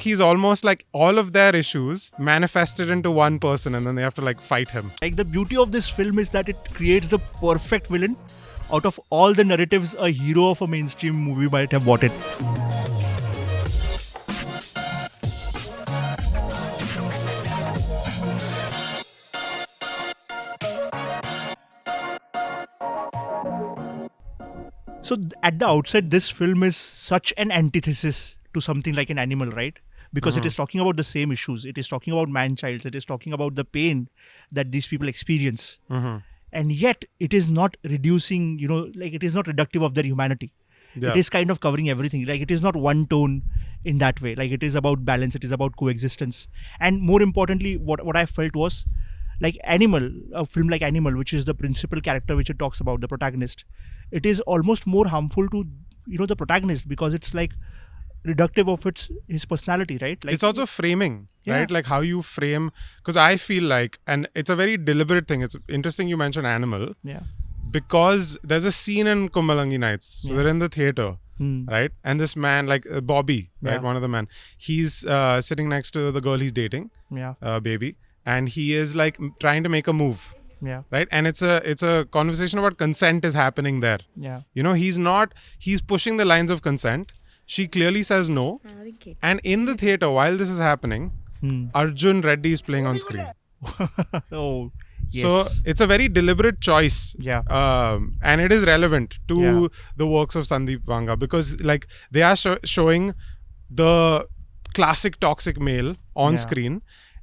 he's almost like all of their issues manifested into one person, and then they have to like fight him. Like, the beauty of this film is that it creates the perfect villain. Out of all the narratives a hero of a mainstream movie might have wanted. So at the outset, this film is such an antithesis to something like an Animal, right? Because it is talking about the same issues. It is talking about man-childs. It is talking about the pain that these people experience. And yet it is not reducing, like it is not reductive of their humanity. Yeah. It is kind of covering everything. Like, it is not one tone in that way. Like, it is about balance. It is about coexistence. And more importantly, what I felt was, like Animal, a film like Animal, which is the principal character which it talks about, the protagonist, it is almost more harmful to, the protagonist, because it's like reductive of his personality, right? Like, it's also framing, Yeah. right? Like how you frame, because I feel like, and it's a very deliberate thing. It's interesting you mentioned Animal, yeah. because there's a scene in Kumbalangi Nights. So they're in the theater, right? And this man, like Bobby, right? Yeah. One of the men, he's sitting next to the girl he's dating, Yeah. baby, and he is like trying to make a move, Yeah. right? And it's a conversation about consent is happening there. Yeah. He's pushing the lines of consent. She clearly says no. And in the theater, while this is happening, Arjun Reddy is playing on screen. Oh, yes. So it's a very deliberate choice. Yeah. And it is relevant to Yeah. the works of Sandeep Vanga, because like they are showing the classic toxic male on Yeah. screen,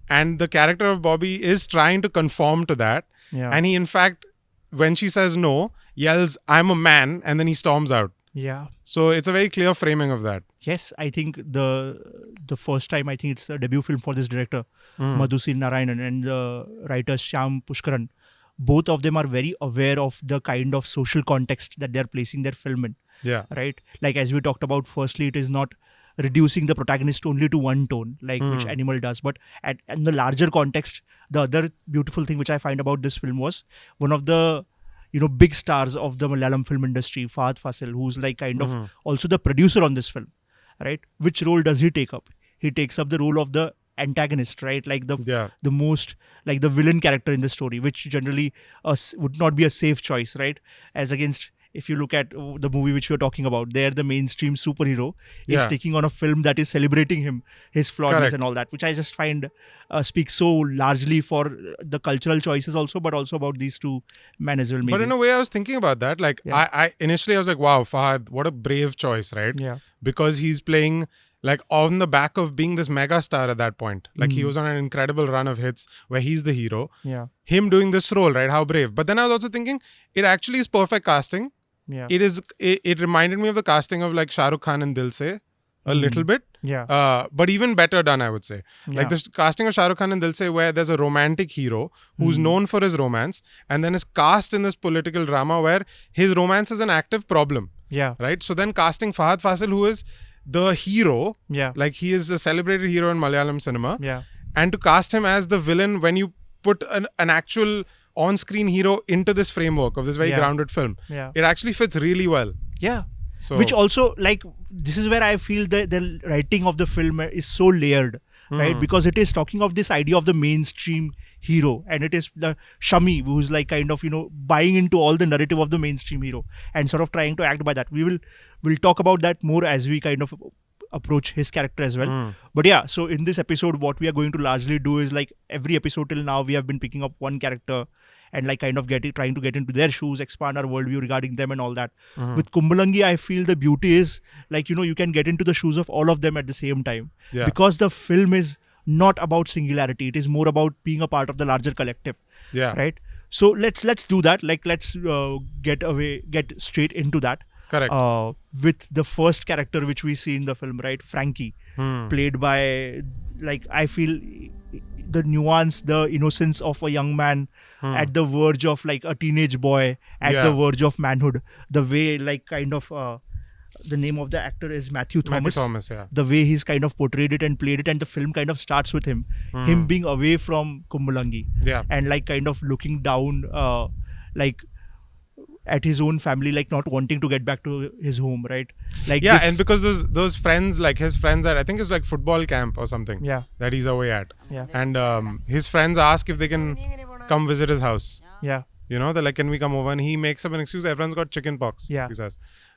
and the character of Bobby is trying to conform to that. Yeah. And he, in fact, when she says no, yells, "I'm a man," and then he storms out. Yeah. So it's a very clear framing of that. Yes, I think the first time, I think it's a debut film for this director, Madhu C, Narayanan, and the writers Shyam Pushkaran. Both of them are very aware of the kind of social context that they're placing their film in, Yeah. right? Like, as we talked about, firstly, it is not reducing the protagonist only to one tone, like which Animal does. But in the larger context, the other beautiful thing which I find about this film was one of the big stars of the Malayalam film industry, Fahad Fasil, who's like kind of also the producer on this film, right? Which role does he take up? He takes up the role of the antagonist, right? Like the most, like the villain character in the story, which generally would not be a safe choice, right? As against, if you look at the movie which we're talking about, there the mainstream superhero is taking on a film that is celebrating his flawedness and all that, which I just find speaks so largely for the cultural choices also, but also about these two men as well. Maybe. But in a way, I was thinking about that. Like, I initially I was like, wow, Fahad, what a brave choice, right? Yeah. Because he's playing like on the back of being this mega star at that point. Like he was on an incredible run of hits where he's the hero. Yeah. Him doing this role, right? How brave. But then I was also thinking, it actually is perfect casting. Yeah. It reminded me of the casting of like Shah Rukh Khan and Dil Se a little bit. Yeah. But even better done, I would say. Like the casting of Shah Rukh Khan and Dil Se, where there's a romantic hero who's known for his romance, and then is cast in this political drama where his romance is an active problem. Yeah. Right? So then casting Fahad Fasil, who is the hero, like he is a celebrated hero in Malayalam cinema, and to cast him as the villain when you put an actual on-screen hero into this framework of this very grounded film, it actually fits really well. Yeah. So, which also, like, this is where I feel that the writing of the film is so layered, right? Because it is talking of this idea of the mainstream hero, and it is the Shammy who's like kind of buying into all the narrative of the mainstream hero and sort of trying to act by that. We'll talk about that more as we kind of approach his character as well. But yeah, so in this episode, what we are going to largely do is, like, every episode till now, we have been picking up one character and like kind of trying to get into their shoes, expand our worldview regarding them and all that. With Kumbalangi, I feel the beauty is, like, you can get into the shoes of all of them at the same time. Because the film is not about singularity. It is more about being a part of the larger collective. Right? So let's do that. Like, let's get straight into that. Correct. With the first character which we see in the film, right? Frankie, played by, like, I feel the nuance, the innocence of a young man at the verge of like a teenage boy, at the verge of manhood. The way, like, kind of the name of the actor is Matthew Thomas. The way he's kind of portrayed it and played it, and the film kind of starts with him being away from Kumbalangi, and like kind of looking down, like at his own family, like not wanting to get back to his home, right? Like and because those friends, like his friends are, I think it's like football camp or something. That he's away at. And his friends ask if they can come visit his house. You know, they're like, can we come over? And he makes up an excuse. Everyone's got chicken pox. He says.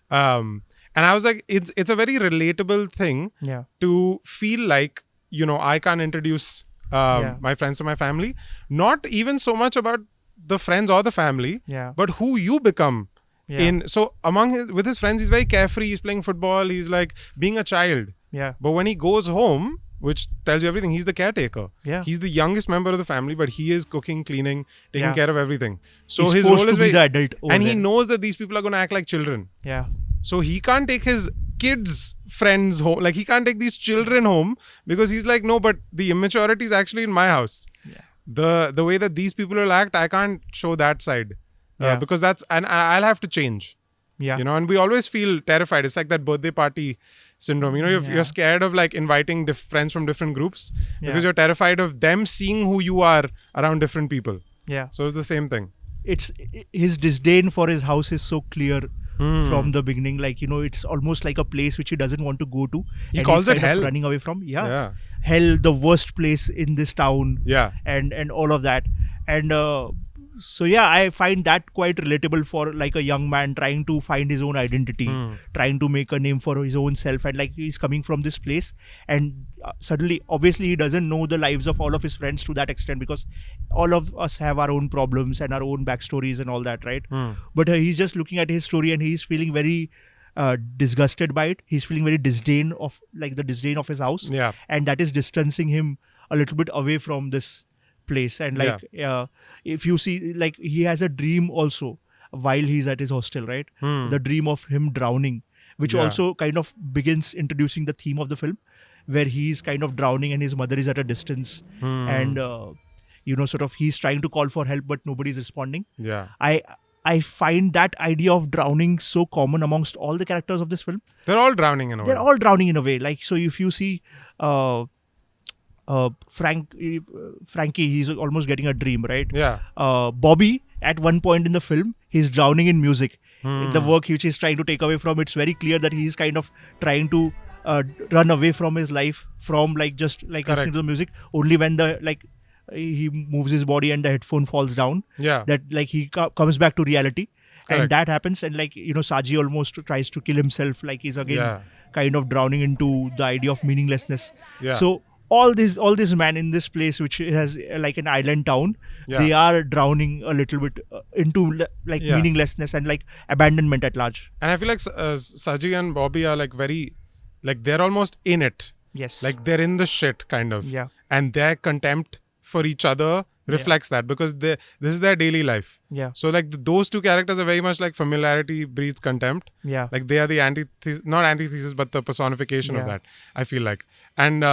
And I was like, it's a very relatable thing to feel like, you know, I can't introduce my friends to my family. Not even so much about the friends or the family, but who you become. So with his friends, he's very carefree. He's playing football. He's like being a child. But when he goes home, which tells you everything, he's the caretaker. He's the youngest member of the family, but he is cooking, cleaning, taking care of everything. So he's his forced role is to be the adult over and there. he knows that these people are going to act like children. So he can't take his kids' friends home. Like he can't take these children home because he's like, no, but the immaturity is actually in my house. The way that these people will act, I can't show that side because and I'll have to change. You know, and we always feel terrified. It's like that birthday party syndrome. You know, you're scared of like inviting friends from different groups because you're terrified of them seeing who you are around different people. So it's the same thing. It's his disdain for his house is so clear from the beginning. Like, you know, it's almost like a place which he doesn't want to go to. He calls it hell. Running away from. Hell, the worst place in this town. And all of that. And so I find that quite relatable for like a young man trying to find his own identity, trying to make a name for his own self, and like he's coming from this place and suddenly, obviously he doesn't know the lives of all of his friends to that extent because all of us have our own problems and our own backstories and all that, right? But he's just looking at his story and he's feeling very disgusted by it. He's feeling very disdain of his house, and that is distancing him a little bit away from this place. And like if you see, like he has a dream also while he's at his hostel, right? The dream of him drowning, which also kind of begins introducing the theme of the film, where he's kind of drowning and his mother is at a distance and you know, sort of he's trying to call for help but nobody's responding. I find that idea of drowning so common amongst all the characters of this film. They're all drowning in a way. They're all drowning in a way. Like, so if you see Frankie, he's almost getting a dream, right? Bobby, at one point in the film, he's drowning in music. The work which he's trying to take away from, it's very clear that he's kind of trying to run away from his life, from like just like listening to the music. Only when the like he moves his body and the headphone falls down, that like he comes back to reality. And that happens, and like, you know, Sajji almost tries to kill himself, like he's again kind of drowning into the idea of meaninglessness. So all these men in this place, which has like an island town, they are drowning a little bit into like meaninglessness and like abandonment at large. And I feel like Sajji and Bobby are like very, like they're almost in it. Like they're in the shit kind of. And their contempt for each other reflects that because this is their daily life. So like those two characters are very much like familiarity breeds contempt. Like they are the not antithesis, but the personification of that, I feel like. And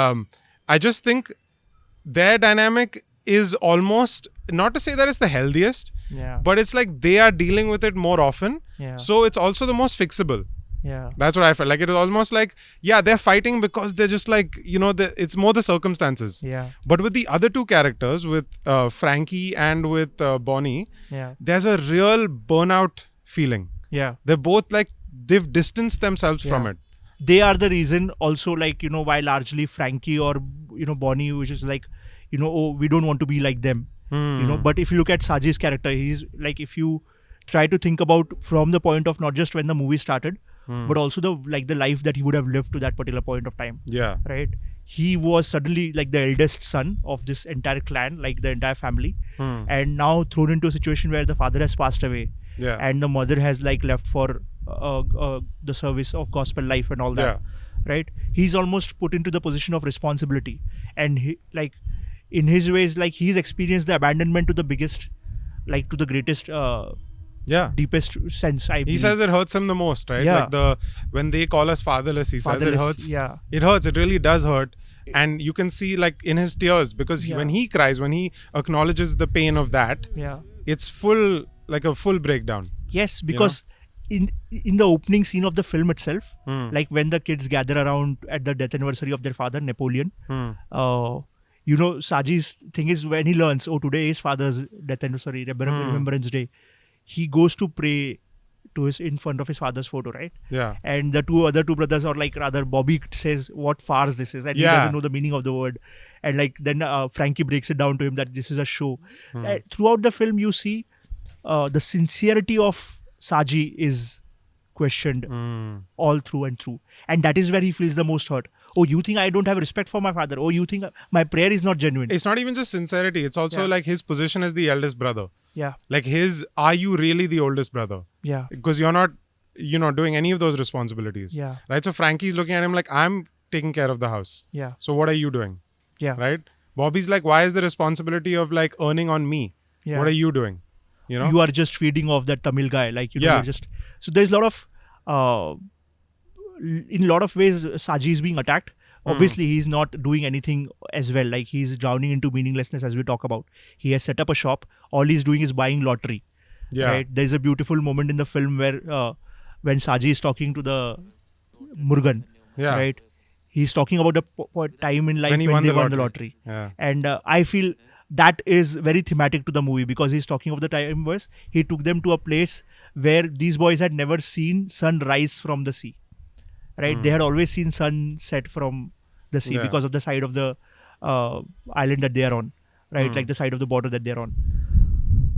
I just think their dynamic is almost, not to say that it's the healthiest, but it's like they are dealing with it more often. So it's also the most fixable. That's what I felt. Like it was almost like, they're fighting because they're just like, you know, it's more the circumstances. But with the other two characters, with Frankie and with Bonnie, there's a real burnout feeling. They're both like, they've distanced themselves from it. They are the reason also, like, you know, why largely Frankie or, you know, Bonnie, which is like, you know, oh, we don't want to be like them, you know. But if you look at Sajji's character, he's like, if you try to think about from the point of not just when the movie started, but also the life that he would have lived to that particular point of time. Right? He was suddenly like the eldest son of this entire clan, like the entire family, and now thrown into a situation where the father has passed away. And the mother has like left for the service of gospel life and all that, right? He's almost put into the position of responsibility, and he, like, in his ways, like he's experienced the abandonment to the biggest, like to the greatest, deepest sense. He says it hurts him the most, right? Like when they call us fatherless, he says it hurts. It hurts. It really does hurt. And you can see like in his tears, because when he cries, when he acknowledges the pain of that, it's full, like a full breakdown. Yes, because in the opening scene of the film itself, like when the kids gather around at the death anniversary of their father, Napoleon, you know, Sajji's thing is when he learns, oh, today is father's death anniversary, Remembrance Day, he goes to pray in front of his father's photo, right? Yeah. And the other two brothers, or like rather Bobby says what farce this is, and he doesn't know the meaning of the word. And like then Frankie breaks it down to him that this is a show. Throughout the film, you see the sincerity of Sajji is questioned all through and through, and that is where he feels the most hurt. Oh, you think I don't have respect for my father? Oh, you think my prayer is not genuine? It's not even just sincerity. It's also like his position as the eldest brother. Yeah. Like are you really the oldest brother? Yeah. Because you're not doing any of those responsibilities. Yeah. Right? So Frankie's looking at him like, I'm taking care of the house. Yeah. So what are you doing? Yeah. Right? Bobby's like, why is the responsibility of like earning on me? Yeah. What are you doing? You know? You are just feeding off that Tamil guy. Like, you're just... So there's a lot of... in a lot of ways, Sajji is being attacked. Obviously, he's not doing anything as well. Like, he's drowning into meaninglessness, as we talk about. He has set up a shop. All he's doing is buying lottery. Yeah. Right? There's a beautiful moment in the film where when Sajji is talking to the Murugan, right? He's talking about the time in life when they won the lottery. Yeah. And I feel that is very thematic to the movie, because he's talking of the time was he took them to a place where these boys had never seen sun rise from the sea. Right? They had always seen sunset from the sea because of the side of the island that they are on, right? Like the side of the border that they're on.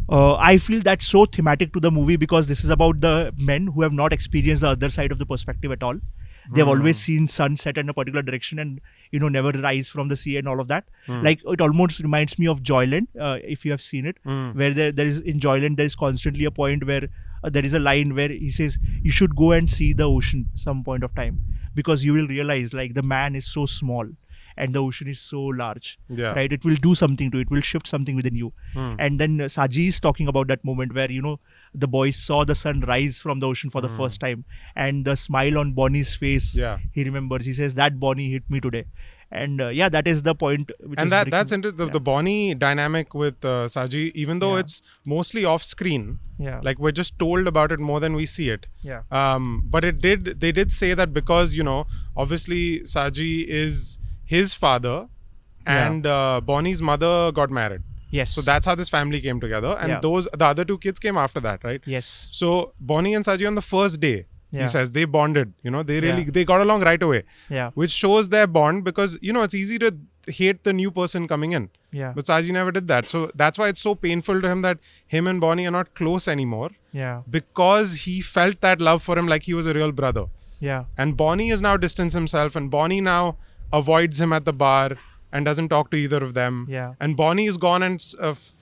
I feel that's so thematic to the movie, because this is about the men who have not experienced the other side of the perspective at all. They've always seen sunset in a particular direction and, never rise from the sea and all of that. Like, it almost reminds me of Joyland, if you have seen it, where there is, in Joyland, there is constantly a point where there is a line where he says, you should go and see the ocean some point of time, because you will realize, like, the man is so small and the ocean is so large, right? It will do something to it, will shift something within you. And then Sajji is talking about that moment where, the boys saw the sun rise from the ocean for the first time, and the smile on Bonnie's face, he remembers. He says, that Bonnie hit me today. And that is the point. That's interesting. The Bonnie dynamic with Sajji, even though it's mostly off screen, like we're just told about it more than we see it. But they did say that because, obviously Sajji is his father and Bonnie's mother got married. Yes. So that's how this family came together. And the other two kids came after that, right? Yes. So Bonnie and Sajji on the first day, he says, they bonded, they got along right away. Yeah. Which shows their bond, because, it's easy to hate the new person coming in. Yeah. But Sajji never did that. So that's why it's so painful to him that him and Bonnie are not close anymore. Yeah. Because he felt that love for him like he was a real brother. Yeah. And Bonnie has now distanced himself, and Bonnie now avoids him at the bar and doesn't talk to either of them. Yeah. And Bonnie is gone and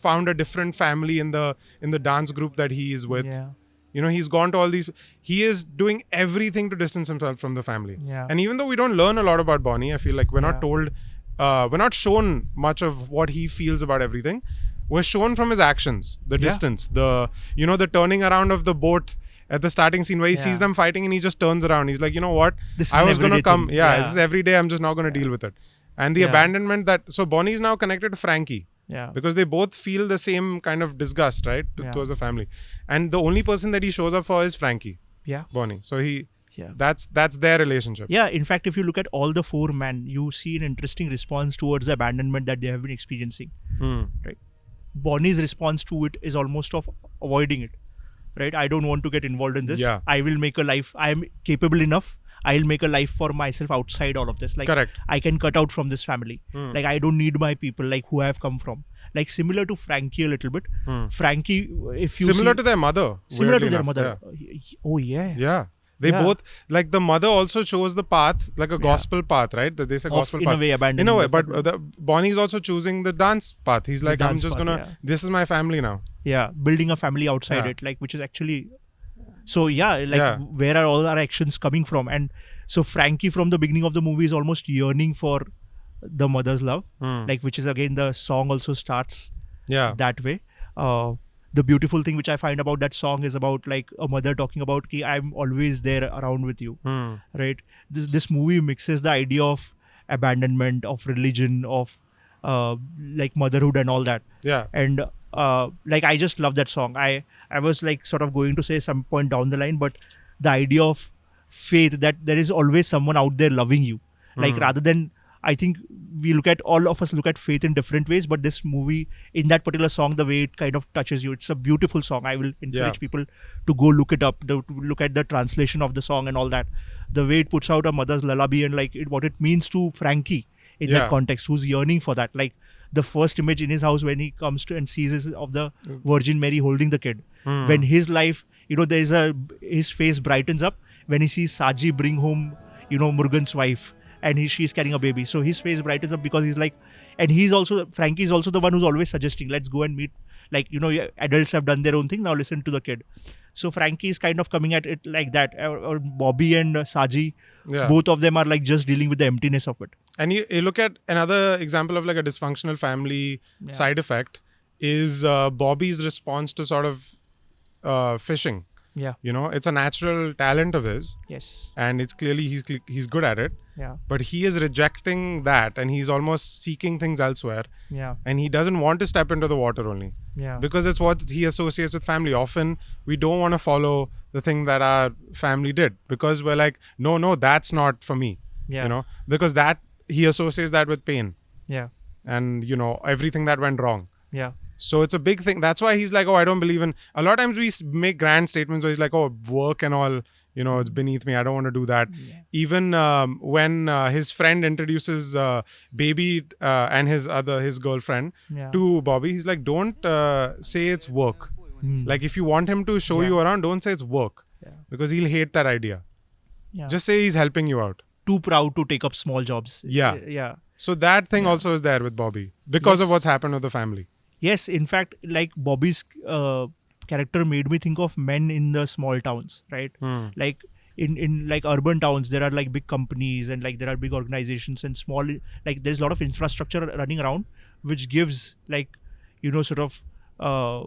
found a different family in the dance group that he is with. Yeah. He's gone to all these. He is doing everything to distance himself from the family. Yeah. And even though we don't learn a lot about Bonnie, I feel like we're not told, we're not shown much of what he feels about everything. We're shown from his actions, the distance, the turning around of the boat at the starting scene where he sees them fighting and he just turns around. He's like, you know what? I was going to come. This is every day. I'm just not going to deal with it. And the abandonment so Bonnie is now connected to Frankie. Yeah. Because they both feel the same kind of disgust, right? Towards the family. And the only person that he shows up for is Frankie. Yeah. Bonnie. So that's their relationship. Yeah. In fact, if you look at all the four men, you see an interesting response towards the abandonment that they have been experiencing. Right. Bonnie's response to it is almost of avoiding it. Right. I don't want to get involved in this. Yeah. I will make a life. I am capable enough. I'll make a life for myself outside all of this. Like, correct. I can cut out from this family. Like, I don't need my people, like, who I have come from. Like, similar to Frankie a little bit. Frankie, if you similar to their mother. Similar to their mother. Yeah. Oh, yeah. Yeah. They both, like, the mother also chose the path, like a gospel path, right? They say gospel path. In a way, abandoning. In a way, but Bonnie's also choosing the dance path. He's like, I'm just gonna, this is my family now. Yeah, building a family outside it, like, which is actually... So, where are all our actions coming from? And so Frankie from the beginning of the movie is almost yearning for the mother's love, like, which is, again, the song also starts that way. The beautiful thing which I find about that song is about, like, a mother talking about, ki, I'm always there around with you, right? This movie mixes the idea of abandonment, of religion, of like motherhood and all that. Yeah. And like, I just love that song. I was like sort of going to say some point down the line, but the idea of faith, that there is always someone out there loving you, like, rather than I think all of us look at faith in different ways, but this movie, in that particular song, the way it kind of touches you, it's a beautiful song. I will encourage people to go look it up, to look at the translation of the song and all that. The way it puts out a mother's lullaby and like what it means to Frankie in that context, who's yearning for that. Like the first image in his house when he comes to and sees of the Virgin Mary holding the kid. When his life, his face brightens up when he sees Sajji bring home, Murugan's wife, and she's carrying a baby. So his face brightens up because he's like, and Frankie's also the one who's always suggesting, let's go and meet, like, adults have done their own thing, now listen to the kid. So Frankie is kind of coming at it like that. Or Bobby and Sajji, both of them are like just dealing with the emptiness of it. And you look at another example of like a dysfunctional family side effect is Bobby's response to sort of fishing. Yeah. It's a natural talent of his. Yes. And it's clearly he's good at it. Yeah. But he is rejecting that and he's almost seeking things elsewhere. Yeah. And he doesn't want to step into the water only. Yeah. Because it's what he associates with family. Often we don't want to follow the thing that our family did because we're like, no, that's not for me. Yeah. Because that he associates that with pain. Yeah. And everything that went wrong. Yeah. So it's a big thing. That's why he's like, oh, I don't believe in. A lot of times we make grand statements where he's like, oh, work and all, it's beneath me. I don't want to do that. Yeah. Even when his friend introduces Baby and his girlfriend to Bobby, he's like, don't say it's work. Like if you want him to show you around, don't say it's work because he'll hate that idea. Yeah. Just say he's helping you out. Too proud to take up small jobs. Yeah. Yeah. So that thing also is there with Bobby because of what's happened with the family. Yes, in fact, like Bobby's character made me think of men in the small towns, right? Like in like urban towns, there are like big companies and like there are big organizations and small, like there's a lot of infrastructure running around, which gives like, sort of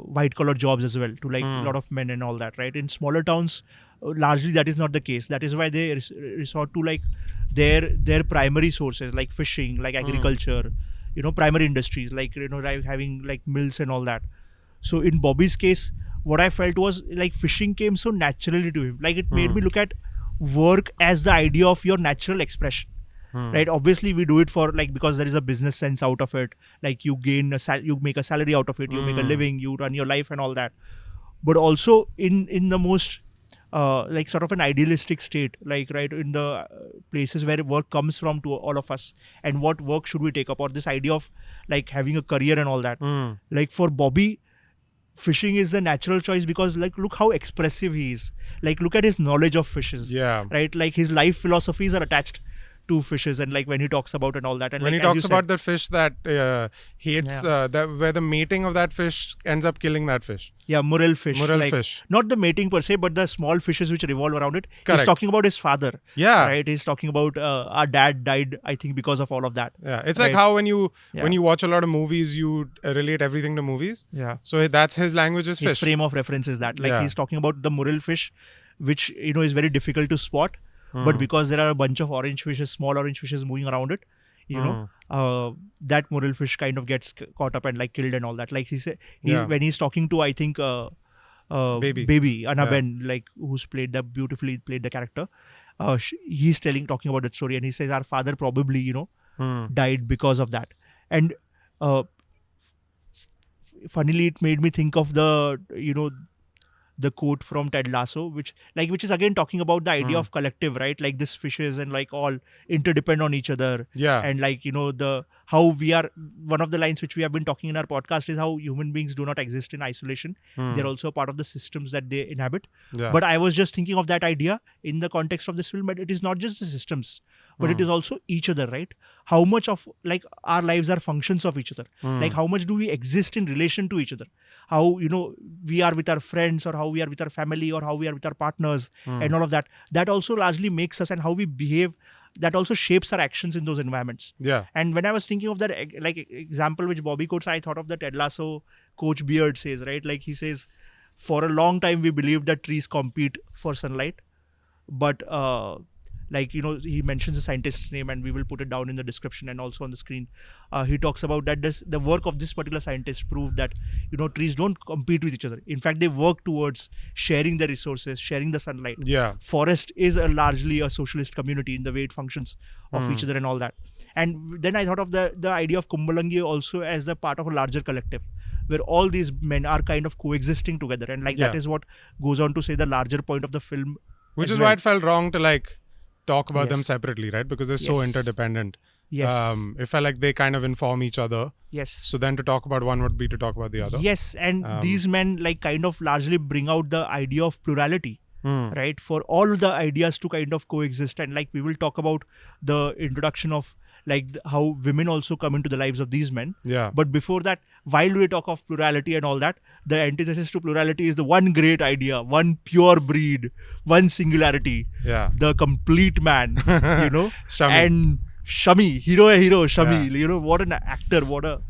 white collar jobs as well to like a lot of men and all that, right? In smaller towns, largely that is not the case. That is why they resort to like their primary sources like fishing, like agriculture, primary industries, like, having like mills and all that. So in Bobby's case, what I felt was like fishing came so naturally to him. Like it made me look at work as the idea of your natural expression, right? Obviously we do it for like, because there is a business sense out of it. Like you you make a salary out of it, you make a living, you run your life and all that. But also in the most like sort of an idealistic state, like right in the places where work comes from to all of us, and what work should we take up, or this idea of like having a career and all that. Like for Bobby, fishing is the natural choice because like look how expressive he is. Like look at his knowledge of fishes. Yeah. Right. Like his life philosophies are attached to fishes, and like when he talks about and all that, and when like, he talks about the fish that hates that where the mating of that fish ends up killing that fish. Yeah, morel fish. Not the mating per se, but the small fishes which revolve around it. Correct. He's talking about his father. Yeah. Right. He's talking about our dad died, I think, because of all of that. Yeah. It's like how when you watch a lot of movies, you relate everything to movies. Yeah. So that's his language is fish. His frame of reference is that. Like he's talking about the morel fish, which is very difficult to spot. But because there are a bunch of orange fishes, small orange fishes moving around it, that morel fish kind of gets caught up and like killed and all that. Like when he's talking to, I think, Baby Annabelle, like who's beautifully played the character, he's talking about that story, and he says our father probably died because of that. And funnily, it made me think of the quote from Ted Lasso, which is again talking about the idea of collective, right? Like this fishes and like all interdepend on each other. Yeah. And like, how we are, one of the lines which we have been talking in our podcast is how human beings do not exist in isolation. They're also part of the systems that they inhabit. Yeah. But I was just thinking of that idea in the context of this film, but it is not just the systems, but it is also each other, right? How much of like our lives are functions of each other? Like how much do we exist in relation to each other? How, we are with our friends, or how we are with our family, or how we are with our partners and all of that. That also largely makes us, and how we behave, that also shapes our actions in those environments. Yeah. And when I was thinking of that like example which Bobby quotes, I thought of the Ted Lasso Coach Beard says, right? Like he says, for a long time we believed that trees compete for sunlight, but like, he mentions the scientist's name, and we will put it down in the description and also on the screen. He talks about that the work of this particular scientist proved that, trees don't compete with each other. In fact, they work towards sharing the resources, sharing the sunlight. Yeah. Forest is largely a socialist community in the way it functions of each other and all that. And then I thought of the idea of Kumbalangi also as the part of a larger collective, where all these men are kind of coexisting together. And that is what goes on to say the larger point of the film. Which is why it felt wrong to talk about them separately, right? Because they're so interdependent. Yes. It felt like they kind of inform each other. Yes. So then to talk about one would be to talk about the other. Yes. And these men kind of largely bring out the idea of plurality, right? For all the ideas to kind of coexist. And we will talk about the introduction of how women also come into the lives of these men. Yeah. But before that, while we talk of plurality and all that, the antithesis to plurality is the one great idea, one pure breed, one singularity. Yeah. The complete man, Shammy. And Shammy, hero, Shammy, what an actor,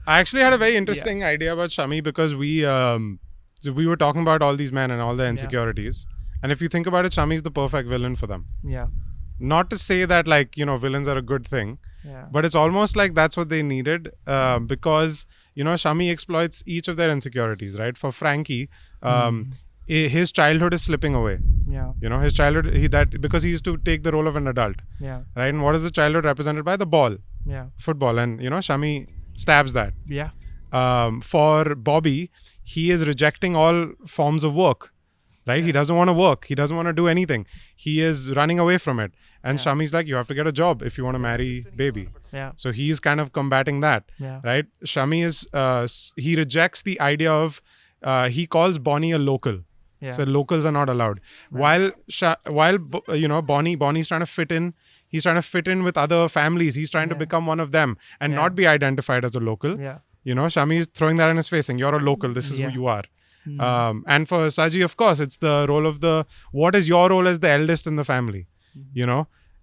I actually had a very interesting idea about Shammy because we were talking about all these men and all their insecurities. And if you think about it, Shami's the perfect villain for them. Yeah. Not to say that villains are a good thing, but it's almost like that's what they needed because Shammy exploits each of their insecurities, right? For Frankie, his childhood is slipping away. Yeah. His childhood because he used to take the role of an adult. Yeah. Right. And what is the childhood represented by? The ball. Yeah. Football, and Shammy stabs that. Yeah. For Bobby, he is rejecting all forms of work. Right? He doesn't want to work. He doesn't want to do anything. He is running away from it. And Shami's like, you have to get a job if you want to marry baby. Yeah. So he's kind of combating that. Yeah. Right? Shami is, he rejects the idea of, he calls Bonnie a local. Yeah. So locals are not allowed. Right. While Bonnie's trying to fit in. He's trying to fit in with other families. He's trying to become one of them and not be identified as a local. Yeah. Shami is throwing that in his face saying, you're a local. This is who you are. And for Sajji, of course, it's the role of what is your role as the eldest in the family,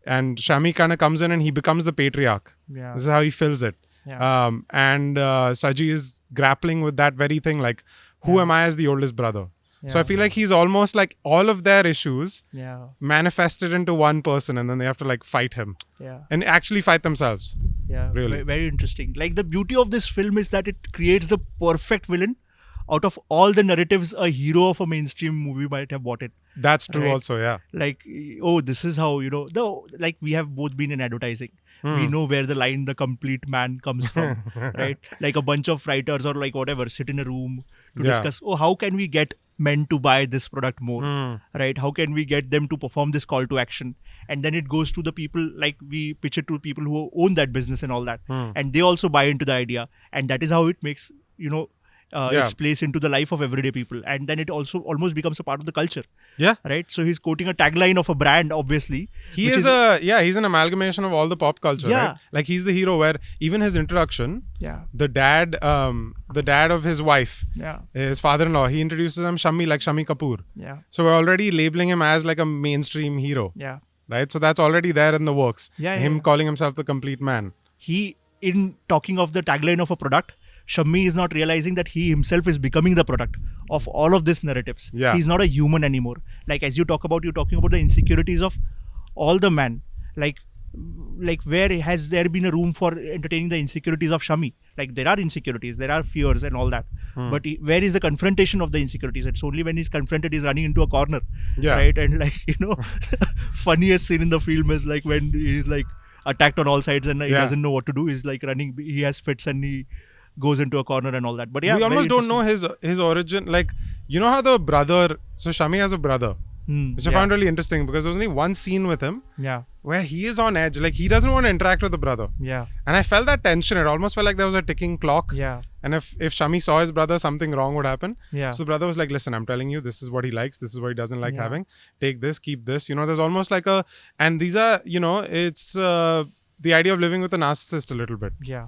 and Shammy kind of comes in and he becomes the patriarch. Yeah. This is how he fills it. Yeah. And Sajji is grappling with that very thing, like, who am I as the oldest brother? Yeah. So I feel like he's almost like all of their issues manifested into one person, and then they have to fight him and actually fight themselves. Yeah, really. Very, very interesting. The beauty of this film is that it creates the perfect villain. Out of all the narratives a hero of a mainstream movie might have bought it. That's true also, yeah. This is how, we have both been in advertising. We know where the line, the complete man comes from, right? A bunch of writers or whatever sit in a room to discuss, how can we get men to buy this product more, right? How can we get them to perform this call to action? And then it goes to the people, we pitch it to people who own that business and all that. And they also buy into the idea. And that is how it makes, its place into the life of everyday people, and then it also almost becomes a part of the culture. Yeah. Right. So he's quoting a tagline of a brand, obviously. He's an amalgamation of all the pop culture. Yeah. Right? He's the hero where even his introduction. Yeah. The dad of his wife. Yeah. His father-in-law. He introduces him Shammy, like Shammy Kapoor. Yeah. So we're already labeling him as a mainstream hero. Yeah. Right. So that's already there in the works. Yeah. Him calling himself the complete man. In talking of the tagline of a product, Shammy is not realizing that he himself is becoming the product of all of these narratives. Yeah. He's not a human anymore. As you're talking about the insecurities of all the men. Where has there been a room for entertaining the insecurities of Shammy? There are insecurities, there are fears and all that. But where is the confrontation of the insecurities? It's only when he's confronted, he's running into a corner. Yeah. Right? And funniest scene in the film is when he's attacked on all sides and he doesn't know what to do. He's running, he has fits and he goes into a corner and all that. But we almost don't know his origin. How the brother, so Shammy has a brother, which I found really interesting because there was only one scene with him where he is on edge. He doesn't want to interact with the brother. Yeah. And I felt that tension. It almost felt like there was a ticking clock. Yeah. And if Shammy saw his brother, something wrong would happen. Yeah. So the brother was like, listen, I'm telling you, this is what he likes. This is what he doesn't like having. Take this, keep this. There's almost and these are, it's the idea of living with a narcissist a little bit. Yeah.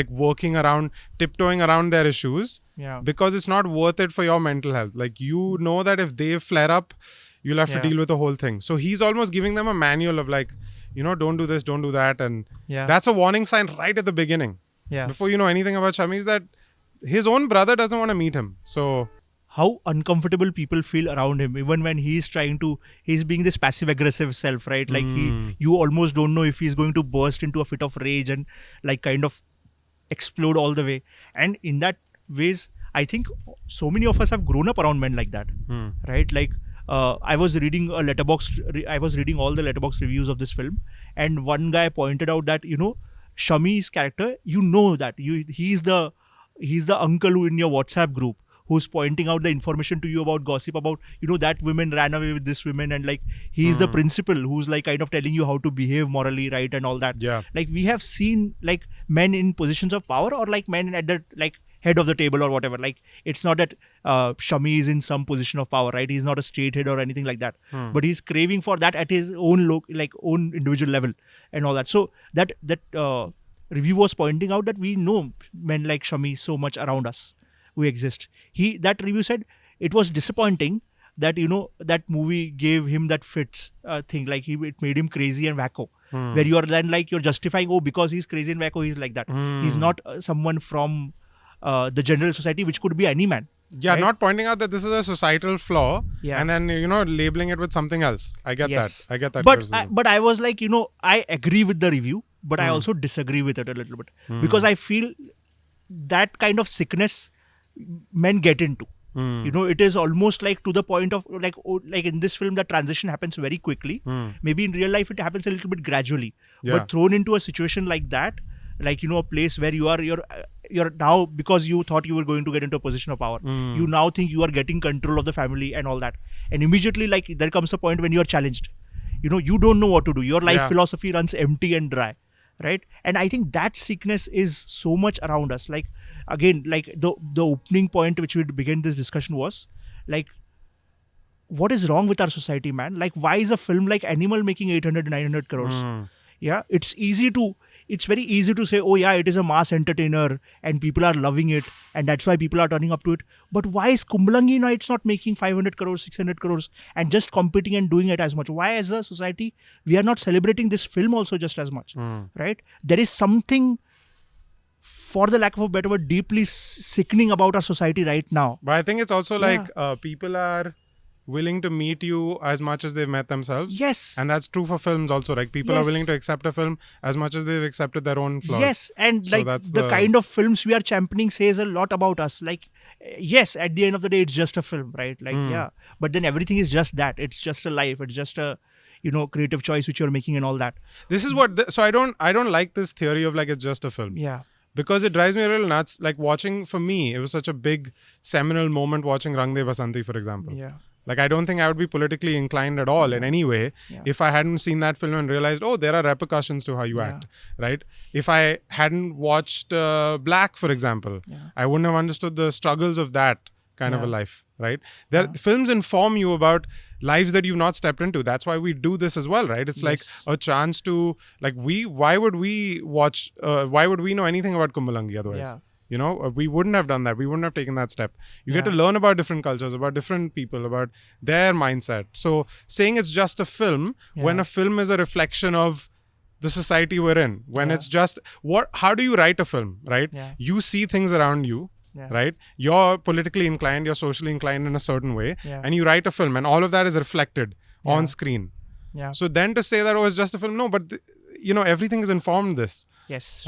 Working around, tiptoeing around their issues. Yeah. Because it's not worth it for your mental health. That if they flare up, you'll have to deal with the whole thing. So he's almost giving them a manual of don't do this, don't do that. And that's a warning sign right at the beginning. Yeah. Before you know anything about Shammy, is that his own brother doesn't want to meet him. So how uncomfortable people feel around him, even when he's being this passive aggressive self, right? Like you almost don't know if he's going to burst into a fit of rage and like kind of explode all the way. And in that ways, I think so many of us have grown up around men like that, right? Like I was reading all the Letterboxd reviews of this film, and one guy pointed out that Shammy's character, that he's the uncle who in your WhatsApp group who's pointing out the information to you about gossip about that woman ran away with this woman, and like he's the principal who's like kind of telling you how to behave morally, right, and all that. Yeah. Like we have seen like men in positions of power, or like men at the like head of the table or whatever. Like it's not that Shammy is in some position of power, right? He's not a straight head or anything like that, but he's craving for that at his own own individual level and all that. So that review was pointing out that we know men like Shammy so much around us who exist. That review said it was disappointing that that movie gave him that fits thing, like it made him crazy and wacko, where you are then like you're justifying, because he's crazy and wacko, he's like that. He's not someone from the general society, which could be any man. Yeah, right? Not pointing out that this is a societal flaw, and then labeling it with something else. I get that. But I was like, I agree with the review, but I also disagree with it a little bit, because I feel that kind of sickness men get into. It is almost like to the point of like in this film that transition happens very quickly. Maybe in real life it happens a little bit gradually, but thrown into a situation like that, like a place where you're now, because you thought you were going to get into a position of power, you now think you are getting control of the family and all that, and immediately like there comes a point when you are challenged. You don't know what to do. Your life philosophy runs empty and dry, right? And I think that sickness is so much around us. Like again, like the opening point which we began this discussion was like, what is wrong with our society, man? Like, why is a film like Animal making 800-900 crores? Yeah, it's very easy to say, oh yeah, it is a mass entertainer and people are loving it and that's why people are turning up to it. But why is Kumbalangi Nights not making 500 crores, 600 crores and just competing and doing it as much? Why as a society, we are not celebrating this film also just as much, right? There is something, for the lack of a better word, deeply sickening about our society right now. But I think it's also like people are willing to meet you as much as they've met themselves. Yes. And that's true for films also. Like people are willing to accept a film as much as they've accepted their own flaws. Yes. And so like the kind of films we are championing says a lot about us. Like, yes, at the end of the day, it's just a film, right? Like, but then everything is just that. It's just a life. It's just a, creative choice which you're making and all that. This is what, so I don't like this theory of like, it's just a film. Yeah. Because it drives me a little nuts. Like watching, for me, it was such a big seminal moment watching Rang De Basanti, for example. Yeah. Like, I don't think I would be politically inclined at all in any way if I hadn't seen that film and realized, oh, there are repercussions to how you act, right? If I hadn't watched Black, for example, I wouldn't have understood the struggles of that kind of a life, right? Films inform you about lives that you've not stepped into. That's why we do this as well, right? It's like a chance to, like, why would we know anything about Kumbalangi otherwise? Yeah. We wouldn't have done that. We wouldn't have taken that step. You get to learn about different cultures, about different people, about their mindset. So saying it's just a film, when a film is a reflection of the society we're in, when it's just, how do you write a film, right? Yeah. You see things around you, right? You're politically inclined, you're socially inclined in a certain way, and you write a film and all of that is reflected on screen. Yeah. So then to say that, oh, it's just a film, no, but everything is informed this. Yes.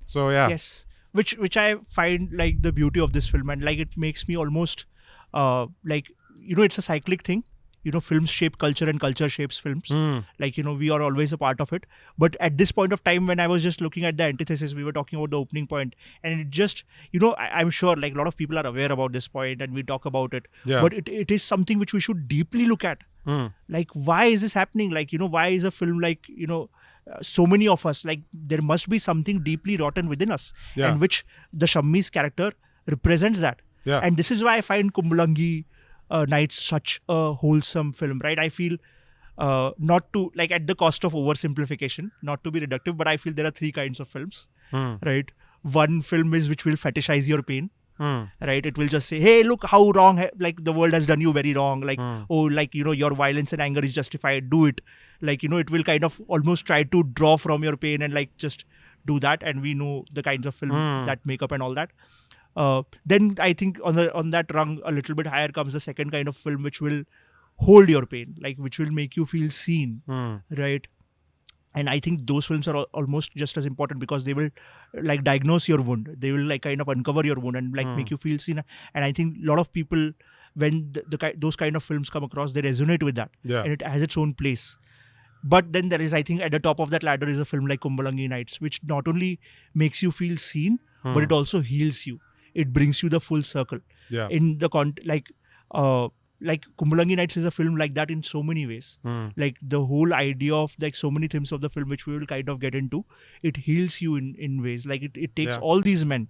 So yeah. Yes. Which I find like the beauty of this film, and like it makes me almost like it's a cyclic thing. Films shape culture and culture shapes films. Like we are always a part of it. But at this point of time, when I was just looking at the antithesis, we were talking about the opening point, and it just I'm sure like a lot of people are aware about this point and we talk about it. Yeah. But it is something which we should deeply look at. Like, why is this happening? Like why is a film like so many of us, like there must be something deeply rotten within us, and which the Shammy's character represents that. Yeah. And this is why I find Kumbalangi Nights such a wholesome film, right? I feel not to, like, at the cost of oversimplification, not to be reductive, but I feel there are three kinds of films, right? One film is which will fetishize your pain. Right, it will just say, hey, look how wrong, like the world has done you very wrong, like oh, like your violence and anger is justified, do it, like it will kind of almost try to draw from your pain and like just do that. And we know the kinds of film that make up and all that. Then I think on that rung a little bit higher comes the second kind of film, which will hold your pain, like which will make you feel seen, right? And I think those films are almost just as important, because they will like diagnose your wound. They will like kind of uncover your wound and like make you feel seen. And I think a lot of people, when those kind of films come across, they resonate with that, and it has its own place. But then there is, I think, at the top of that ladder is a film like Kumbalangi Nights, which not only makes you feel seen, but it also heals you. It brings you the full circle. Yeah. In the like Kumbalangi Nights is a film like that in so many ways. Like the whole idea of like so many themes of the film, which we will kind of get into, it heals you in ways. Like it takes all these men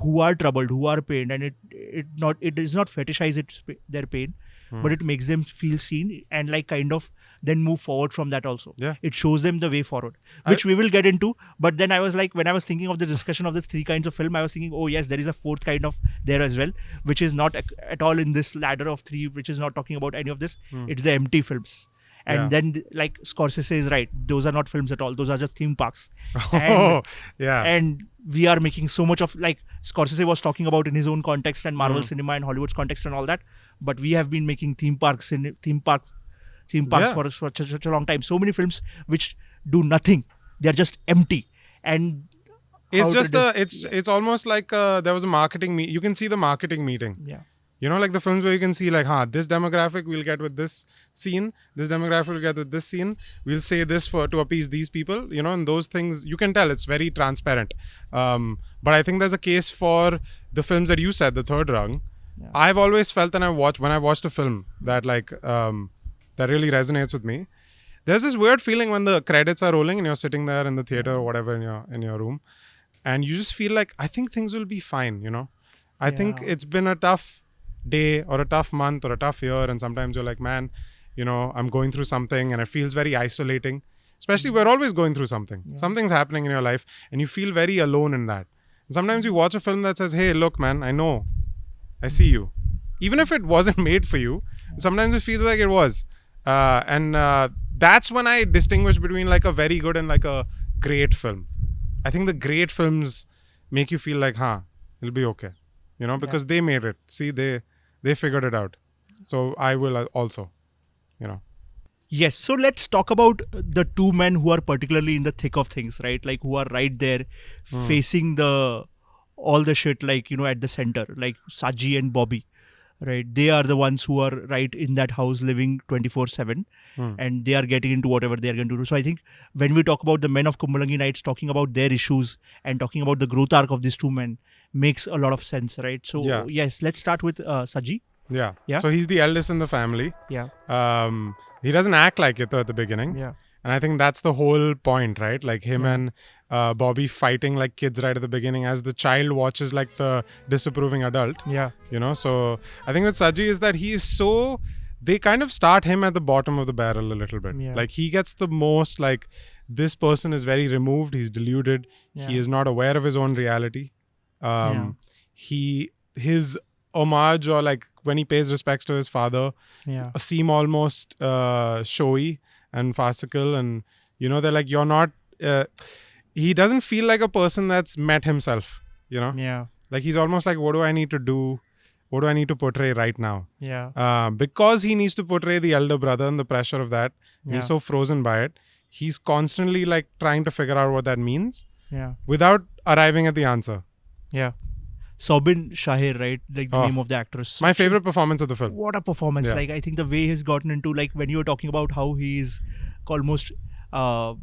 who are troubled, who are pained, and it does not fetishize their pain, but it makes them feel seen and like kind of then move forward from that also. Yeah. It shows them the way forward, which we will get into. But then I was like, when I was thinking of the discussion of the three kinds of film, I was thinking, oh yes, there is a fourth kind of there as well, which is not at all in this ladder of three, which is not talking about any of this. It's the empty films. And then like Scorsese is right, those are not films at all, those are just theme parks. And we are making so much of, like Scorsese was talking about in his own context and Marvel cinema and Hollywood's context and all that, but we have been making theme parks for such a long time. So many films which do nothing, they're just empty. And it's just it's almost like there was a marketing you can see the marketing meeting. You know, like the films where you can see like, this demographic we'll get with this scene, this demographic we'll get with this scene, we'll say this to appease these people, you know, and those things, you can tell it's very transparent. But I think there's a case for the films that you said, the third rung. I've always felt when I watched a film that like, that really resonates with me. There's this weird feeling when the credits are rolling and you're sitting there in the theater or whatever in your room, and you just feel like, I think things will be fine, you know. I think it's been a tough day or a tough month or a tough year, and sometimes you're like, man, you know, I'm going through something and it feels very isolating. Especially we're always going through something. Something's happening in your life and you feel very alone in that. And sometimes you watch a film that says, hey, look, man, I know, I see you. Even if it wasn't made for you, sometimes it feels like it was. And that's when I distinguish between like a very good and like a great film. I think the great films make you feel like, it'll be okay. You know, because they made it. See, they figured it out. So I will also, you know. Yes. So let's talk about the two men who are particularly in the thick of things, right? Like who are right there facing all the shit, like, you know, at the center, like Sajji and Bobby, right? They are the ones who are right in that house living 24/7 and they are getting into whatever they are going to do. So I think when we talk about the Men of Kumbalangi Nights, talking about their issues and talking about the growth arc of these two men makes a lot of sense, right? So yes, let's start with Sajji. Yeah. So he's the eldest in the family. He doesn't act like it though at the beginning. And I think that's the whole point, right? Like him and Bobby fighting like kids right at the beginning as the child watches like the disapproving adult. You know, so I think with Sajji is that he is so, they kind of start him at the bottom of the barrel a little bit. Like he gets the most, like this person is very removed, he's deluded, he is not aware of his own reality. His homage, or like when he pays respects to his father, seem almost showy and farcical, and you know, they're like, you're not he doesn't feel like a person that's met himself, you know. Like he's almost like, what do I need to do, what do I need to portray right now? Because he needs to portray the elder brother and the pressure of that. He's so frozen by it, he's constantly like trying to figure out what that means without arriving at the answer. Sobin Shahir, right? Like the name of the actress. My favorite performance of the film. What a performance. Like I think the way he's gotten into, like when you were talking about how he's almost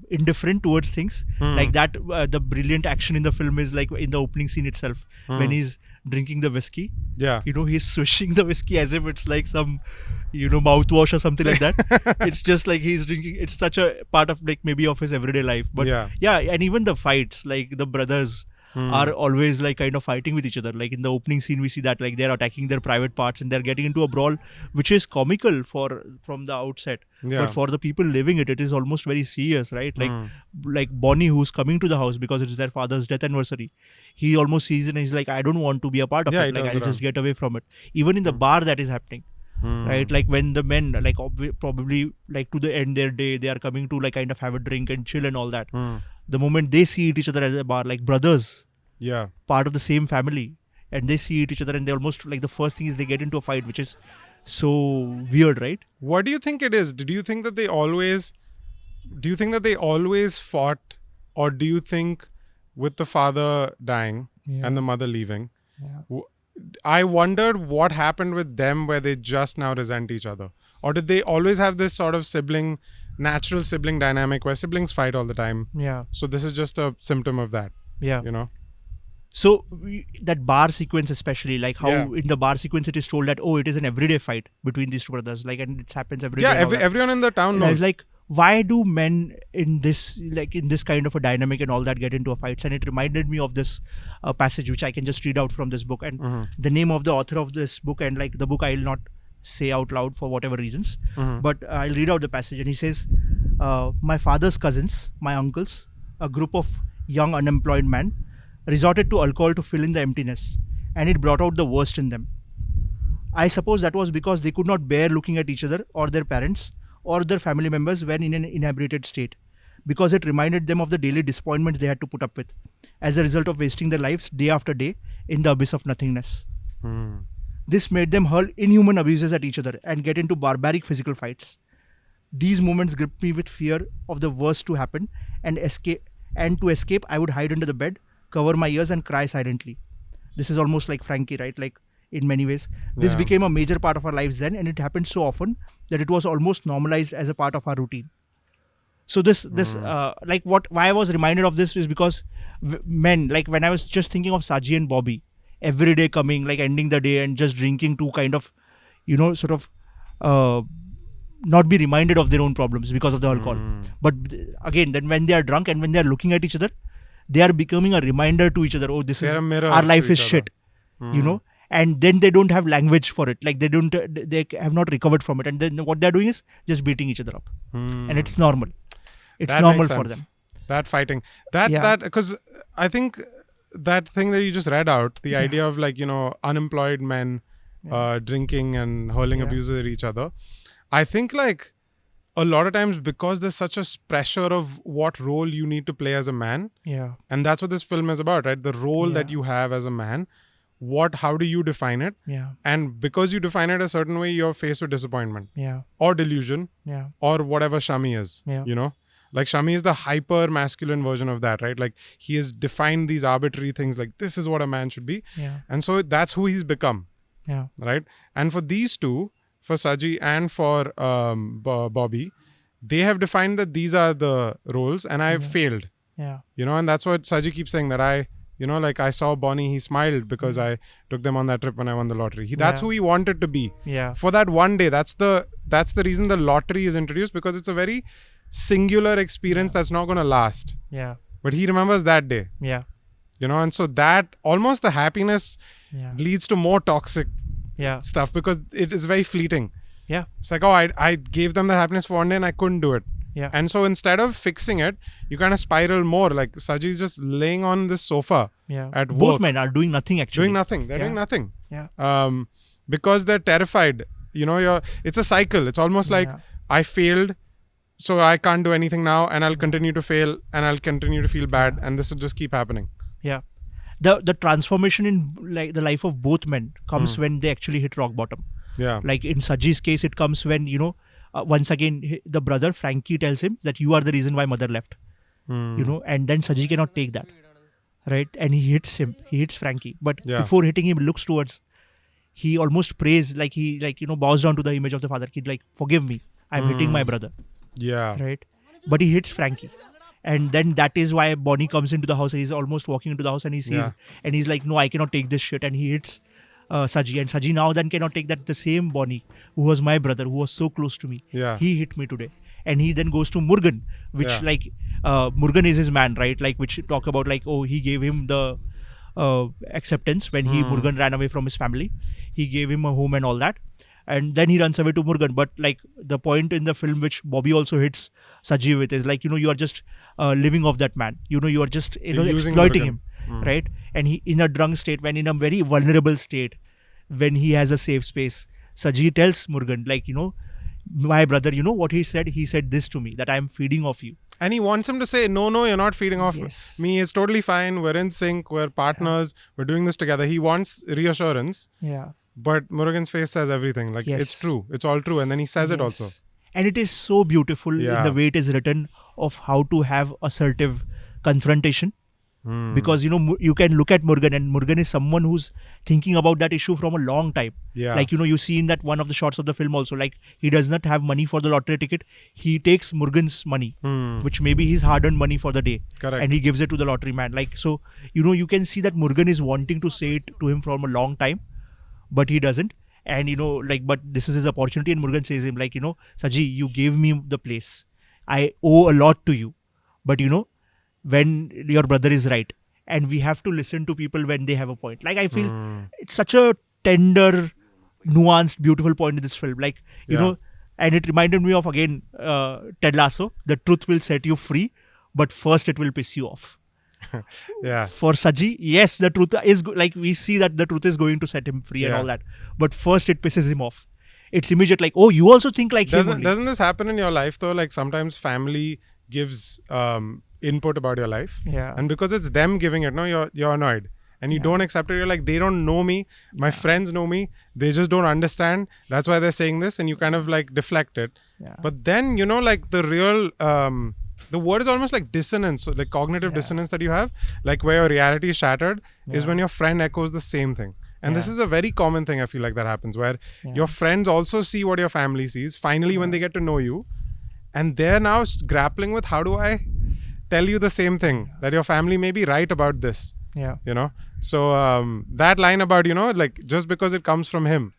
indifferent towards things, like that the brilliant action in the film is like in the opening scene itself, when he's drinking the whiskey. You know, he's swishing the whiskey as if it's like some, you know, mouthwash or something like that. It's just like he's drinking, it's such a part of like maybe of his everyday life. But and even the fights, like the brothers are always like kind of fighting with each other. Like in the opening scene we see that like they're attacking their private parts and they're getting into a brawl, which is comical from the outset, but for the people living it is almost very serious, right? Like Bonnie, who's coming to the house because it's their father's death anniversary, he almost sees it and he's like, I don't want to be a part of it, like I'll just get away from it. Even in the bar that is happening, right? Like when the men, like probably like to the end their day, they are coming to like kind of have a drink and chill and all that. The moment they see each other at a bar, like brothers, part of the same family, and they see each other, and they almost like the first thing is they get into a fight, which is so weird, right? What do you think it is? Do you think that they always fought, or do you think with the father dying and the mother leaving, I wondered what happened with them where they just now resent each other, or did they always have this sort of natural sibling dynamic where siblings fight all the time? Yeah. So this is just a symptom of that. Yeah. You know. So that bar sequence, especially, like how in the bar sequence it is told that it is an everyday fight between these two brothers, like, and it happens every day. Yeah, everyone in the town knows. It's like, why do men in this kind of a dynamic and all that get into a fights? And it reminded me of this passage which I can just read out from this book, and the name of the author of this book, and like the book I will not say out loud for whatever reasons, but I'll read out the passage. And he says, my father's cousins, my uncles, a group of young unemployed men, resorted to alcohol to fill in the emptiness, and it brought out the worst in them. I suppose that was because they could not bear looking at each other or their parents or their family members when in an inebriated state, because it reminded them of the daily disappointments they had to put up with as a result of wasting their lives day after day in the abyss of nothingness. This made them hurl inhuman abuses at each other and get into barbaric physical fights. These moments gripped me with fear of the worst to happen, and to escape, I would hide under the bed, cover my ears, and cry silently. This is almost like Frankie, right? Like, in many ways. This became a major part of our lives then, and it happened so often that it was almost normalized as a part of our routine. So why I was reminded of this is because men, like when I was just thinking of Sajji and Bobby, every day coming, like ending the day and just drinking to kind of, not be reminded of their own problems because of the alcohol. But again, then when they are drunk and when they are looking at each other, they are becoming a reminder to each other. Oh, this is our life is shit, and then they don't have language for it. Like they have not recovered from it. And then what they're doing is just beating each other up. And it's normal. It's normal for them. That fighting, because I think that thing that you just read out, the idea of like, unemployed men drinking and hurling abuses at each other. I think like a lot of times because there's such a pressure of what role you need to play as a man. Yeah. And that's what this film is about, right? The role that you have as a man. How do you define it? Yeah. And because you define it a certain way, you're faced with disappointment. Yeah. Or delusion. Yeah. Or whatever Shammy is. Yeah. Like Shammy is the hyper masculine version of that, right? Like he has defined these arbitrary things like this is what a man should be. Yeah. And so that's who he's become. Yeah. Right? And for these two, for Sajji and for Bobby, they have defined that these are the roles and I've failed. Yeah. And that's what Sajji keeps saying, that I saw Bonnie, he smiled because I took them on that trip when I won the lottery. That's who he wanted to be. Yeah. For that one day, that's the reason the lottery is introduced, because it's a very singular experience that's not going to last. Yeah. But he remembers that day. Yeah. And so that almost the happiness leads to more toxic stuff because it is very fleeting. Yeah. It's like, I gave them that happiness for one day and I couldn't do it. Yeah. And so instead of fixing it, you kind of spiral more. Like Sajji is just laying on this sofa at work. Both men are doing nothing actually. Doing nothing. They're doing nothing. Yeah. Because they're terrified. It's a cycle. It's almost like I failed, so I can't do anything now, and I'll continue to fail, and I'll continue to feel bad, and this will just keep happening. Yeah. The transformation in like the life of both men comes when they actually hit rock bottom. Yeah. Like in Sajji's case, it comes when, once again, the brother, Frankie, tells him that you are the reason why mother left. And then Sajji cannot take that. Right? And he hits him. He hits Frankie. But before hitting him, looks towards, he almost prays, bows down to the image of the father. He'd like, forgive me. I'm hitting my brother. Yeah. Right? But he hits Frankie. And then that is why Bonnie comes into the house. He's almost walking into the house and he sees, and he's like, no, I cannot take this shit. And he hits Sajji. And Sajji now then cannot take that. The same Bonnie, who was my brother, who was so close to me, he hit me today. And he then goes to Murugan, which Murugan is his man, right? Like, which talk about like, he gave him the acceptance when Murugan ran away from his family. He gave him a home and all that. And then he runs away to Murugan. But like the point in the film which Bobby also hits Sajji with is like, you are just living off that man. You are just exploiting him. Right? And he, in a drunk state, when in a very vulnerable state, when he has a safe space, Sajji tells Murugan, like, my brother, what he said? He said this to me, that I am feeding off you. And he wants him to say, no, you're not feeding off me. It's totally fine. We're in sync. We're partners. We're doing this together. He wants reassurance. Yeah. But Murugan's face says everything. Like, it's true. It's all true. And then he says it also. And it is so beautiful in the way it is written of how to have assertive confrontation. Because, you can look at Murugan, and Murugan is someone who's thinking about that issue from a long time. Yeah. Like, you see in that one of the shots of the film also, like, he does not have money for the lottery ticket. He takes Murugan's money, which maybe his hard-earned money for the day. Correct. And he gives it to the lottery man. Like, so, you can see that Murugan is wanting to say it to him from a long time, but he doesn't. And, but this is his opportunity. And Murugan says him, like, Sajji, you gave me the place. I owe a lot to you. But, when your brother is right, and we have to listen to people when they have a point. Like, I feel it's such a tender, nuanced, beautiful point in this film. Like, you know, and it reminded me of, again, Ted Lasso. The truth will set you free, but first it will piss you off. For Sajji, yes, the truth is like, we see that the truth is going to set him free and all that, but first it pisses him off. It's immediate, like, oh, you also think like him only. Doesn't this happen in your life though? Like, sometimes family gives input about your life, and because it's them giving it, you're annoyed and you don't accept it. You're like, they don't know me, my friends know me, they just don't understand, that's why they're saying this, and you kind of like deflect it. But then, like, the real the word is almost like dissonance, so like cognitive dissonance that you have, like where your reality is shattered, is when your friend echoes the same thing. And this is a very common thing, I feel like, that happens, where your friends also see what your family sees finally when they get to know you, and they're now grappling with, how do I tell you the same thing, that your family may be right about this. So that line about, like, just because it comes from him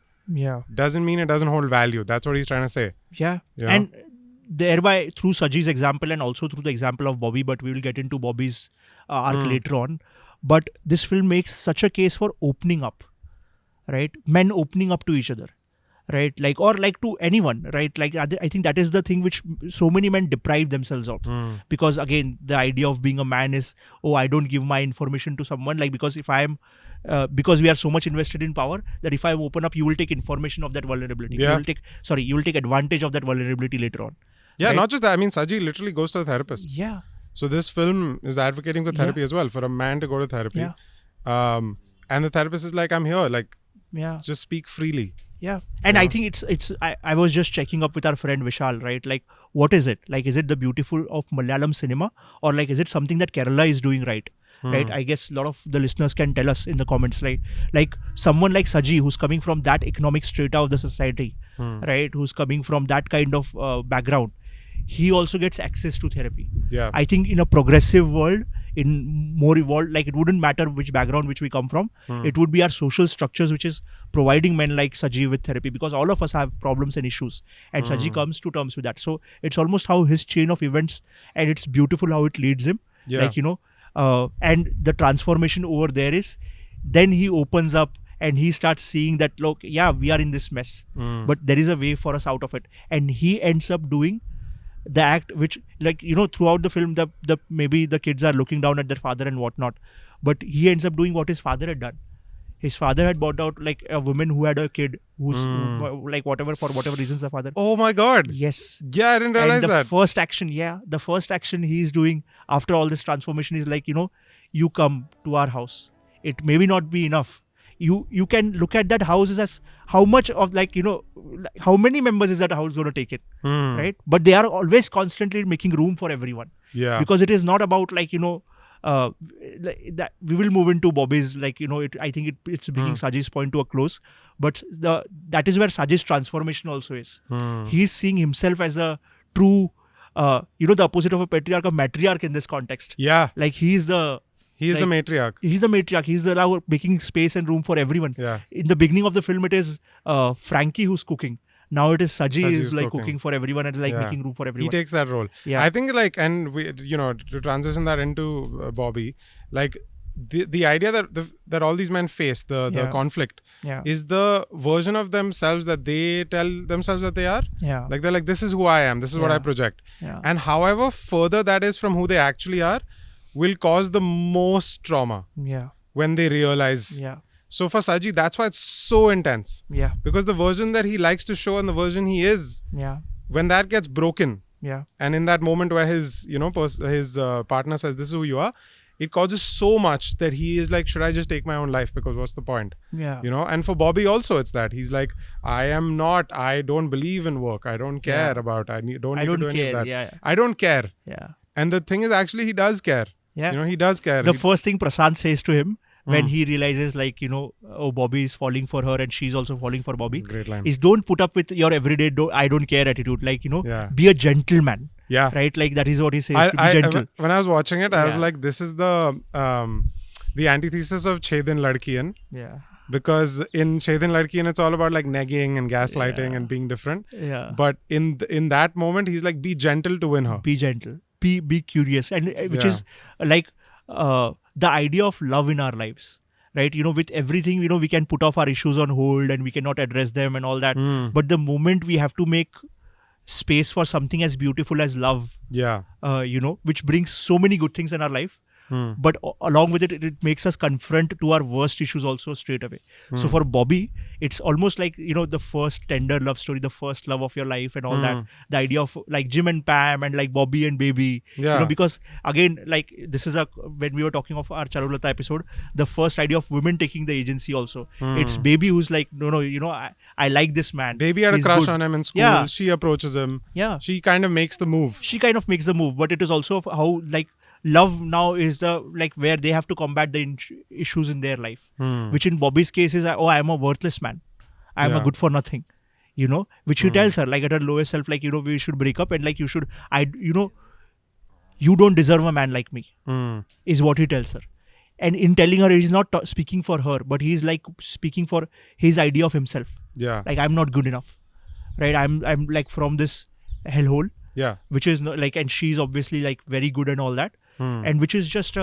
doesn't mean it doesn't hold value. That's what he's trying to say. And thereby, through Sajji's example and also through the example of Bobby, but we will get into Bobby's arc later on, but this film makes such a case for opening up, right? Men opening up to each other, right? Like, or like to anyone, right? Like, I think that is the thing which so many men deprive themselves of. Because again, the idea of being a man is, oh, I don't give my information to someone, like, because if I am because we are so much invested in power that if I open up, you will take information of that vulnerability. You will take advantage of that vulnerability later on. Right? Not just that. I mean, Sajji literally goes to a therapist. So this film is advocating for therapy as well, for a man to go to therapy. And the therapist is like, I'm here, like, just speak freely. And I think I was just checking up with our friend Vishal, right? Like, what is it? Like, is it the beautiful of Malayalam cinema, or like, is it something that Kerala is doing right? Right? I guess a lot of the listeners can tell us in the comments, like someone like Sajji, who's coming from that economic strata of the society, right? Who's coming from that kind of background, he also gets access to therapy. I think in a progressive world, in more evolved, like, it wouldn't matter which background which we come from, it would be our social structures which is providing men like Sajji with therapy, because all of us have problems and issues, and Sajji comes to terms with that. So it's almost how his chain of events, and it's beautiful how it leads him. Like, and the transformation over there is, then he opens up and he starts seeing that, look, we are in this mess, but there is a way for us out of it. And he ends up doing the act which, like, throughout the film, the maybe the kids are looking down at their father and whatnot, but he ends up doing what his father had done. His father had bought out, like, a woman who had a kid who's like, for whatever reasons, the father. Oh my God. Yes. Yeah, I didn't realize and that. The first action he's doing after all this transformation is like, you come to our house. It may not be enough. You can look at that house as how much of, like, how many members is that house going to take it, right? But they are always constantly making room for everyone. Because it is not about, like, that we will move into Bobby's, like, I think it's bringing Sajji's point to a close, but that is where Sajji's transformation also is. He's seeing himself as a true, the opposite of a patriarch, a matriarch in this context. Like, he's the matriarch. He's the matriarch. He's making space and room for everyone. In the beginning of the film, it is Frankie who's cooking. Now it is Sajji is like cooking for everyone and like making room for everyone. He takes that role. I think, like, and we, to transition that into Bobby, like, the idea that all these men face, the conflict, is the version of themselves that they tell themselves that they are. Like, they're like, this is who I am, this is what I project. And however further that is from who they actually are, will cause the most trauma when they realize. So for Sajji, that's why it's so intense. Because the version that he likes to show and the version he is, when that gets broken, Yeah. And in that moment where his, his partner says, "This is who you are," it causes so much that he is like, should I just take my own life? Because what's the point? Yeah. And for Bobby also, it's that he's like, I don't believe in work. I don't care about, don't need to do any of that. Yeah. I don't care. Yeah. And the thing is, actually, he does care. Yeah. He does care. The first thing Prasad says to him when he realizes Bobby is falling for her and she's also falling for Bobby, great line, is don't put up with your everyday I don't care attitude. Be a gentleman. Yeah. Right? Like that is what he says, to be gentle. When I was watching it, I was like, this is the antithesis of Chhe Din Ladkiyan. Yeah. Because in Chhe Din Ladkiyan, it's all about like negging and gaslighting and being different. Yeah. But in that moment, he's like, be gentle to win her. Be gentle. Be curious. And which is like the idea of love in our lives. Right? With everything, we can put off our issues on hold and we cannot address them and all that. But the moment we have to make space for something as beautiful as love, which brings so many good things in our life, but along with it makes us confront to our worst issues also straight away. So for Bobby, it's almost like the first tender love story, the first love of your life and all that. The idea of like Jim and Pam and like Bobby and Baby, because again, like this is when we were talking of our Charulata episode, the first idea of women taking the agency also. It's Baby who's like, no, I like this man. Baby had a crush on him in school. Yeah. She approaches him. Yeah. She kind of makes the move. But it is also how like love now is where they have to combat the issues in their life, which in Bobby's case is, I am a worthless man, I am a good for nothing, which he tells her like at her lowest self, like we should break up and like you don't deserve a man like me, is what he tells her. And in telling her, he's not speaking for her, but he's like speaking for his idea of himself. Like, I'm not good enough, right? I'm like from this hellhole, which is not, like, and she's obviously like very good and all that, and which is just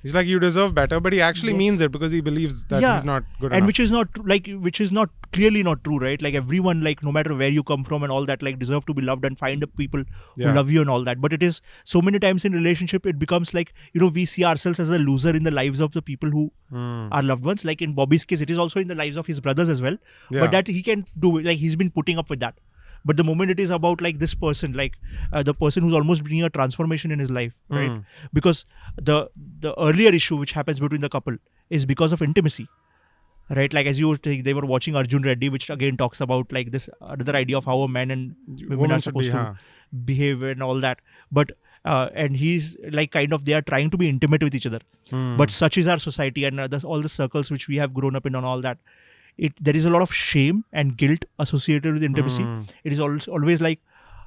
he's like, you deserve better, but he actually means it because he believes that he's not good enough. And which is not clearly not true, right? Like everyone, like no matter where you come from and all that, like deserve to be loved and find the people who love you and all that. But it is so many times in relationship, it becomes like, we see ourselves as a loser in the lives of the people who are loved ones. Like in Bobby's case, it is also in the lives of his brothers as well. But that he can do, like he's been putting up with that. But the moment it is about like this person, like the person who's almost bringing a transformation in his life, right? Because the earlier issue which happens between the couple is because of intimacy, right? Like as you were saying, they were watching Arjun Reddy, which again talks about like this other idea of how a man and women are supposed to behave and all that. But and he's like kind of, they are trying to be intimate with each other. But such is our society and all the circles which we have grown up in and all that. There is a lot of shame and guilt associated with intimacy. It is always like,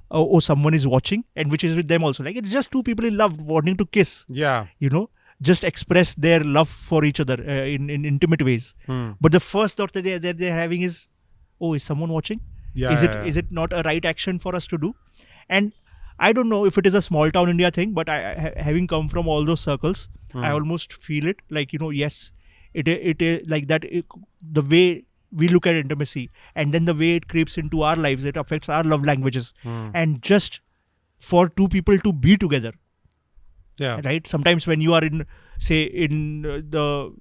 oh, someone is watching, and which is with them also. Like it's just two people in love wanting to kiss. Just express their love for each other in intimate ways. But the first thought that they're having is, oh, is someone watching? Is it not a right action for us to do? And I don't know if it is a small town India thing, but I having come from all those circles, I almost feel it like, yes, it is like that. The way we look at intimacy and then the way it creeps into our lives, it affects our love languages. And just for two people to be together, right? Sometimes when you are in, say, in the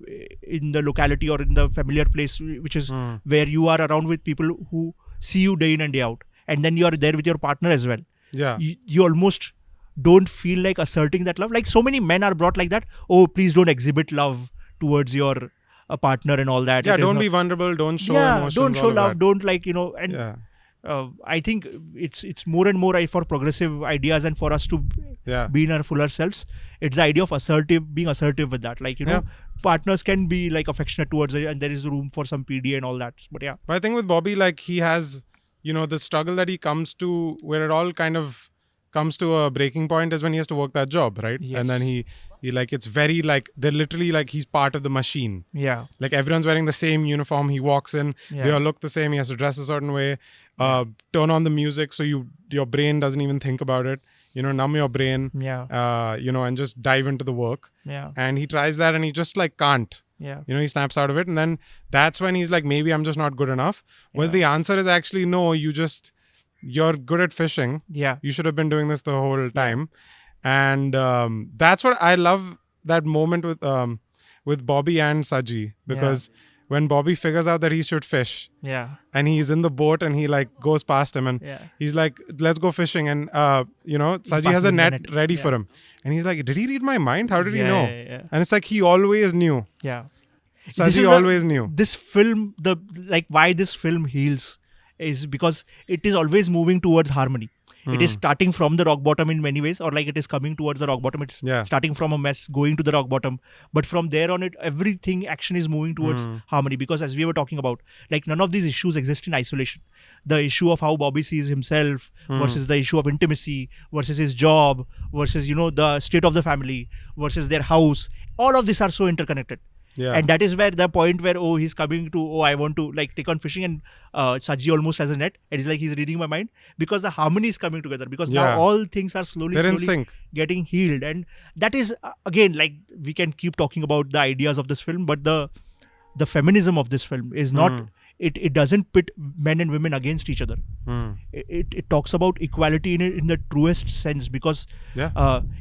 locality or in the familiar place, which is where you are around with people who see you day in and day out, and then you are there with your partner as well. You almost don't feel like asserting that love. Like so many men are brought like that. Oh, please don't exhibit love towards your partner and all that. Don't be vulnerable. Don't show emotions. Don't show love. Don't like, and I think it's more and more for progressive ideas and for us to be in our fuller selves. It's the idea of being assertive with that. Like, partners can be like affectionate towards it and there is room for some PDA and all that. But But I think with Bobby, like he has, the struggle that he comes to, where it all kind of comes to a breaking point is when he has to work that job, right? Yes. And then he like, it's very like, they're literally like, he's part of the machine. Like everyone's wearing the same uniform. He walks in, they all look the same. He has to dress a certain way, turn on the music so your brain doesn't even think about it, numb your brain, and just dive into the work. And he tries that and he just like can't. He snaps out of it. And then that's when he's like, maybe I'm just not good enough. Well, the answer is actually no, you're good at fishing. You should have been doing this the whole time. And that's what I love, that moment with Bobby and Sajji, because when Bobby figures out that he should fish. Yeah. And he's in the boat and he like goes past him and he's like, let's go fishing. And, Sajji has a net ready for him. And he's like, did he read my mind? How did he know? Yeah. And it's like, he always knew. Yeah. Sajji always knew. This film, why this film heals is because it is always moving towards harmony. It is starting from the rock bottom in many ways, or like it is coming towards the rock bottom. It's starting from a mess, going to the rock bottom. But from there on, action is moving towards harmony. Because as we were talking about, like none of these issues exist in isolation. The issue of how Bobby sees himself versus the issue of intimacy versus his job versus, the state of the family versus their house. All of these are so interconnected. Yeah. And that is where the point where, he's coming to, I want to like take on fishing, and Sajji almost has a net and he's like, he's reading my mind, because the harmony is coming together, because now all things are slowly getting healed. And that is, again, like we can keep talking about the ideas of this film, but the feminism of this film is not, it doesn't pit men and women against each other. It talks about equality in the truest sense, because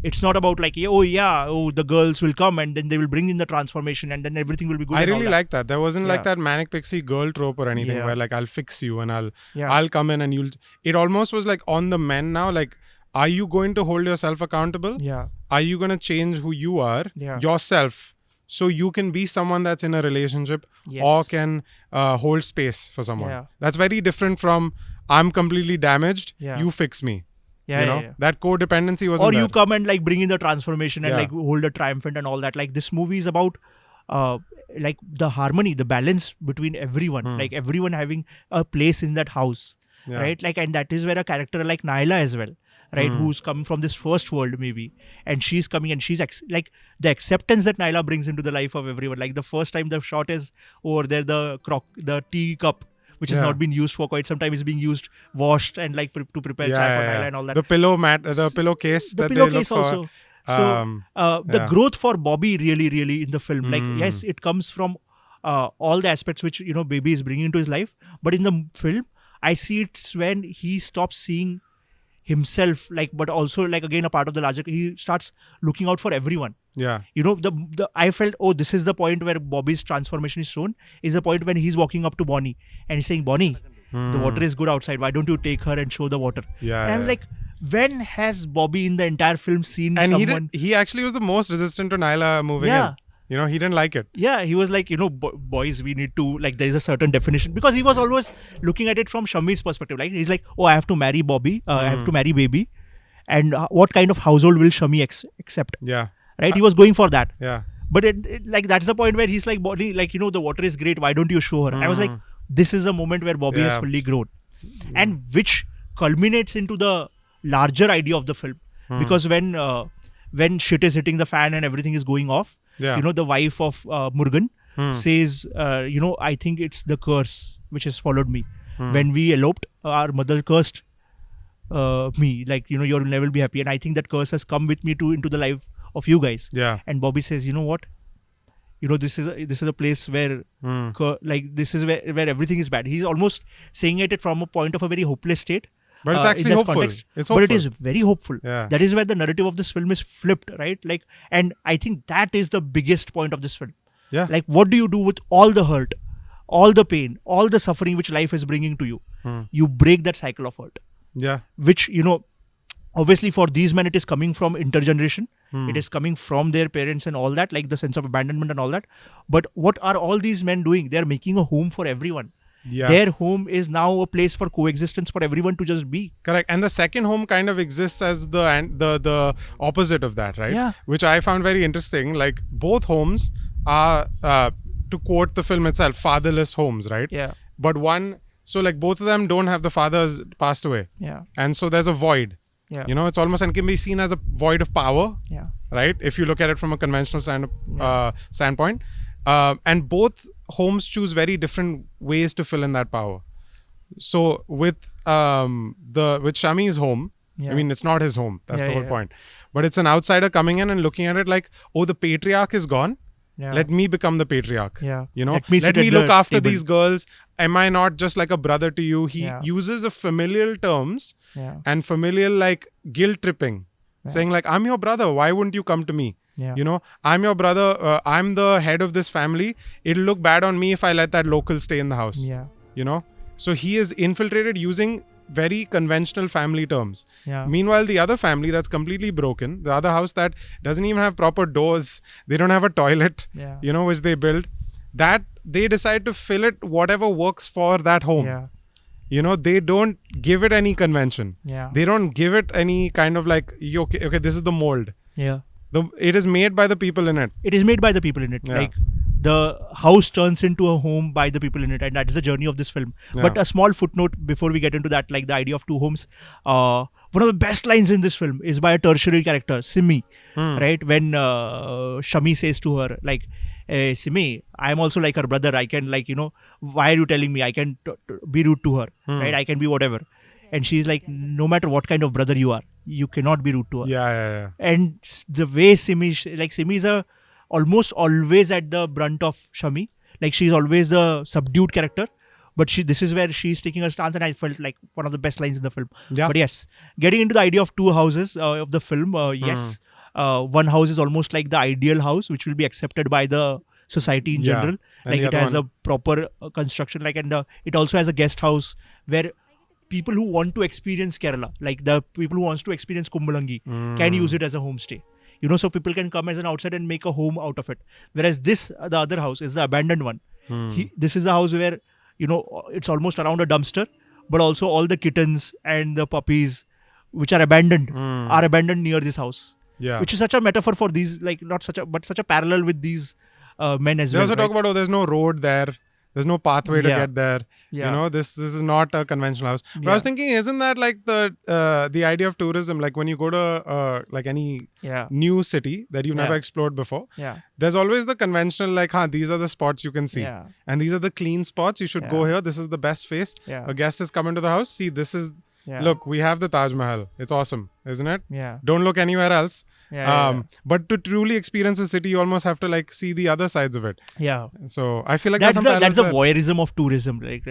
it's not about like, the girls will come and then they will bring in the transformation and then everything will be good. I really like that. There wasn't like that manic pixie girl trope or anything where like, I'll fix you and I'll come in and you'll... It almost was like on the men now, like, are you going to hold yourself accountable? Yeah. Are you going to change who you are yourself? So you can be someone that's in a relationship or can hold space for someone. Yeah. That's very different from, I'm completely damaged, you fix me. That codependency wasn't Or you there. come and like bring in the transformation and like hold a triumphant and all that. Like this movie is about like the harmony, the balance between everyone. Like everyone having a place in that house. Right? Like, and that is where a character like Naila as well. Right, who's come from this first world maybe, and she's coming and she's like the acceptance that Naila brings into the life of everyone. Like the first time the shot is over there, the tea cup which has not been used for quite some time is being used, washed and like to prepare chai for Naila and all that. The pillow mat, the pillowcase that pillow they look case for. Also. So the growth for Bobby really in the film, like yes, it comes from all the aspects which Baby is bringing into his life, but in the film I see it's when he stops seeing himself, like, but also like again a part of the larger, he starts looking out for everyone. Yeah. I felt, this is the point where Bobby's transformation is shown, is the point when he's walking up to Bonnie and he's saying, Bonnie, the water is good outside, why don't you take her and show the water? Yeah. And I'm like, when has Bobby in the entire film seen someone? He actually was the most resistant to Naila moving in. He didn't like it. Yeah, he was like, boys, we need to, like, there is a certain definition. Because he was always looking at it from Shammy's perspective. Like, he's like, I have to marry Bobby. I have to marry Baby. And what kind of household will Shammy accept? Yeah. Right? He was going for that. Yeah. But like, that's the point where he's like, Bobby, like, the water is great. Why don't you show her? I was like, this is a moment where Bobby is fully grown. And which culminates into the larger idea of the film. Because when shit is hitting the fan and everything is going off, the wife of Murugan says, I think it's the curse which has followed me. When we eloped, our mother cursed me, like, you'll never be happy. And I think that curse has come with me into the life of you guys. Yeah. And Bobby says, you know what? This is a place where, like, this is where everything is bad. He's almost saying it from a point of a very hopeless state. But it's actually hopeful. Context, it's hopeful. But it is very hopeful. Yeah. That is where the narrative of this film is flipped, right? Like, and I think that is the biggest point of this film. Yeah. Like, what do you do with all the hurt, all the pain, all the suffering which life is bringing to you? You break that cycle of hurt. Yeah. Which, obviously for these men, it is coming from intergeneration. It is coming from their parents and all that, like the sense of abandonment and all that. But what are all these men doing? They are making a home for everyone. Yeah. Their home is now a place for coexistence for everyone to just be. Correct. And the second home kind of exists as the opposite of that, right? Yeah. Which I found very interesting. Like, both homes are, to quote the film itself, fatherless homes, right? Yeah. But so like both of them don't have the fathers passed away. Yeah. And so there's a void. Yeah. It's almost, and can be seen as a void of power. Yeah. Right? If you look at it from a conventional standpoint. And both homes choose very different ways to fill in that power. So with Shammy's home, I mean, it's not his home. That's the whole point. But it's an outsider coming in and looking at it like, the patriarch is gone. Yeah. Let me become the patriarch. Yeah. Let me look after these girls. Am I not just like a brother to you? He uses a familial terms and familial like guilt tripping, saying like, I'm your brother. Why wouldn't you come to me? Yeah. You know, I'm your brother. I'm the head of this family. It'll look bad on me if I let that local stay in the house. Yeah. You know, so he is infiltrated using very conventional family terms. Yeah. Meanwhile, the other family that's completely broken, the other house that doesn't even have proper doors, they don't have a toilet, you know, which they build, that they decide to fill it whatever works for that home. Yeah. You know, they don't give it any convention. Yeah. They don't give it any kind of like, okay, this is the mold. Yeah. It is made by the people in it. It is made by the people in it. Yeah. Like, the house turns into a home by the people in it, and that is the journey of this film. Yeah. But a small footnote before we get into that, like the idea of two homes. One of the best lines in this film is by a tertiary character, Simi, right? When Shammy says to her, like, hey, Simi, I'm also like her brother. I can, like, you know, why are you telling me? I can be rude to her, right? I can be whatever. And she's like, no matter what kind of brother you are, you cannot be rude to her. Yeah. And the way Simi is almost always at the brunt of Shammy. Like, she's always the subdued character. But this is where she's taking her stance, and I felt like one of the best lines in the film. Yeah. But yes, getting into the idea of two houses of the film, yes. One house is almost like the ideal house, which will be accepted by the society in general. And like, it has a proper construction, like, and it also has a guest house where people who want to experience Kerala, like the people who wants to experience Kumbalangi, can use it as a homestay. You know, so people can come as an outsider and make a home out of it. Whereas the other house is the abandoned one. This is a house where, you know, it's almost around a dumpster, but also all the kittens and the puppies, which are abandoned near this house. Yeah. Which is such a metaphor for these, like, but such a parallel with these men as they well. also talk about, there's no road there. There's no pathway to get there. Yeah. You know, this is not a conventional house. But I was thinking, isn't that like the idea of tourism? Like, when you go to like any new city that you've never explored before, there's always the conventional, like, these are the spots you can see. And these are the clean spots. You should go here. This is the best face. A guest is coming to the house. See, this is... Look, we have the Taj Mahal. It's awesome, isn't it? Don't look anywhere else. But to truly experience a city, you almost have to, like, see the other sides of it. So I feel like that's the voyeurism of tourism, like,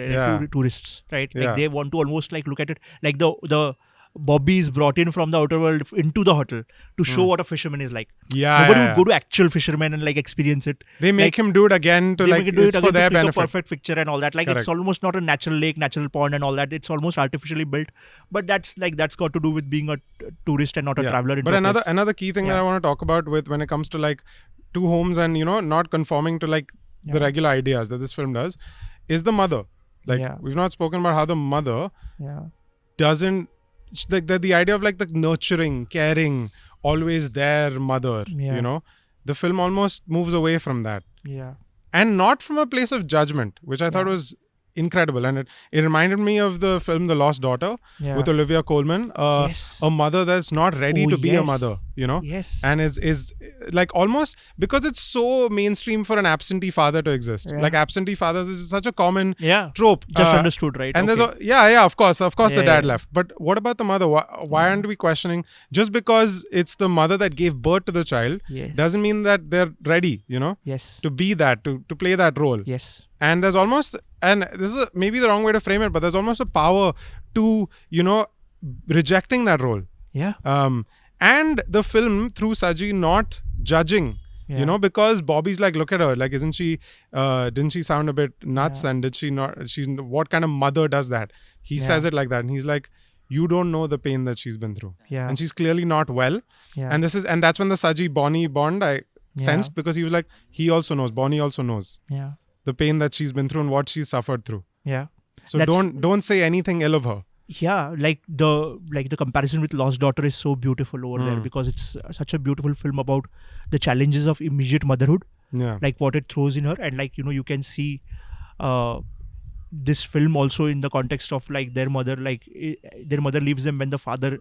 tourists, right? Like, they want to almost, like, look at it like the Bobby is brought in from the outer world into the hotel to show what a fisherman is like. Nobody would go to actual fishermen and, like, experience it. They make him do it again to, like, it's for their benefit. A perfect picture and all that. Like, it's almost not a natural lake, natural pond and all that. It's almost artificially built. But that's got to do with being a tourist and not a traveler. But another key thing that I want to talk about when it comes to, like, two homes and, you know, not conforming to, like, the regular ideas that this film does, is the mother. Like, we've not spoken about how the mother doesn't... Like the idea of, like, the nurturing, caring, always there mother, you know, the film almost moves away from that. And not from a place of judgment, which I thought was incredible. And it reminded me of the film The Lost Daughter with Olivia Colman, a mother that's not ready to be a mother, you know, and is like, almost, because it's so mainstream for an absentee father to exist. Like, absentee fathers is such a common trope. Just understood, right? And there's of course the dad left. But what about the mother? Why aren't we questioning? Just because it's the mother that gave birth to the child doesn't mean that they're ready, you know, to be that, to play that role. And there's almost, and this is maybe the wrong way to frame it, but there's almost a power to, you know, rejecting that role. And the film, through Sajji, not judging, you know, because Bobby's like, look at her, like, didn't she sound a bit nuts? And did she not, what kind of mother does that? He says it like that. And he's like, you don't know the pain that she's been through. And she's clearly not well. And that's when the Sajji Bonnie bond I sensed, because he was like, he also knows, Bonnie also knows. The pain that she's been through and what she's suffered through. So don't say anything ill of her. Like the comparison with Lost Daughter is so beautiful over there, because it's such a beautiful film about the challenges of immediate motherhood. Like, what it throws in her, and, like, you know, you can see this film also in the context of, like, their mother leaves them when the father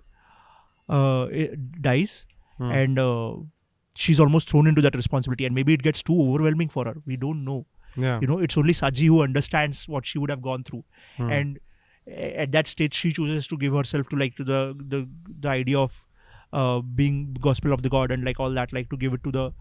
dies, and she's almost thrown into that responsibility, and maybe it gets too overwhelming for her. We don't know. You know, it's only Sajji who understands what she would have gone through, and at that stage she chooses to give herself to, like, to the idea of being gospel of the God and, like, all that, like, to give it to the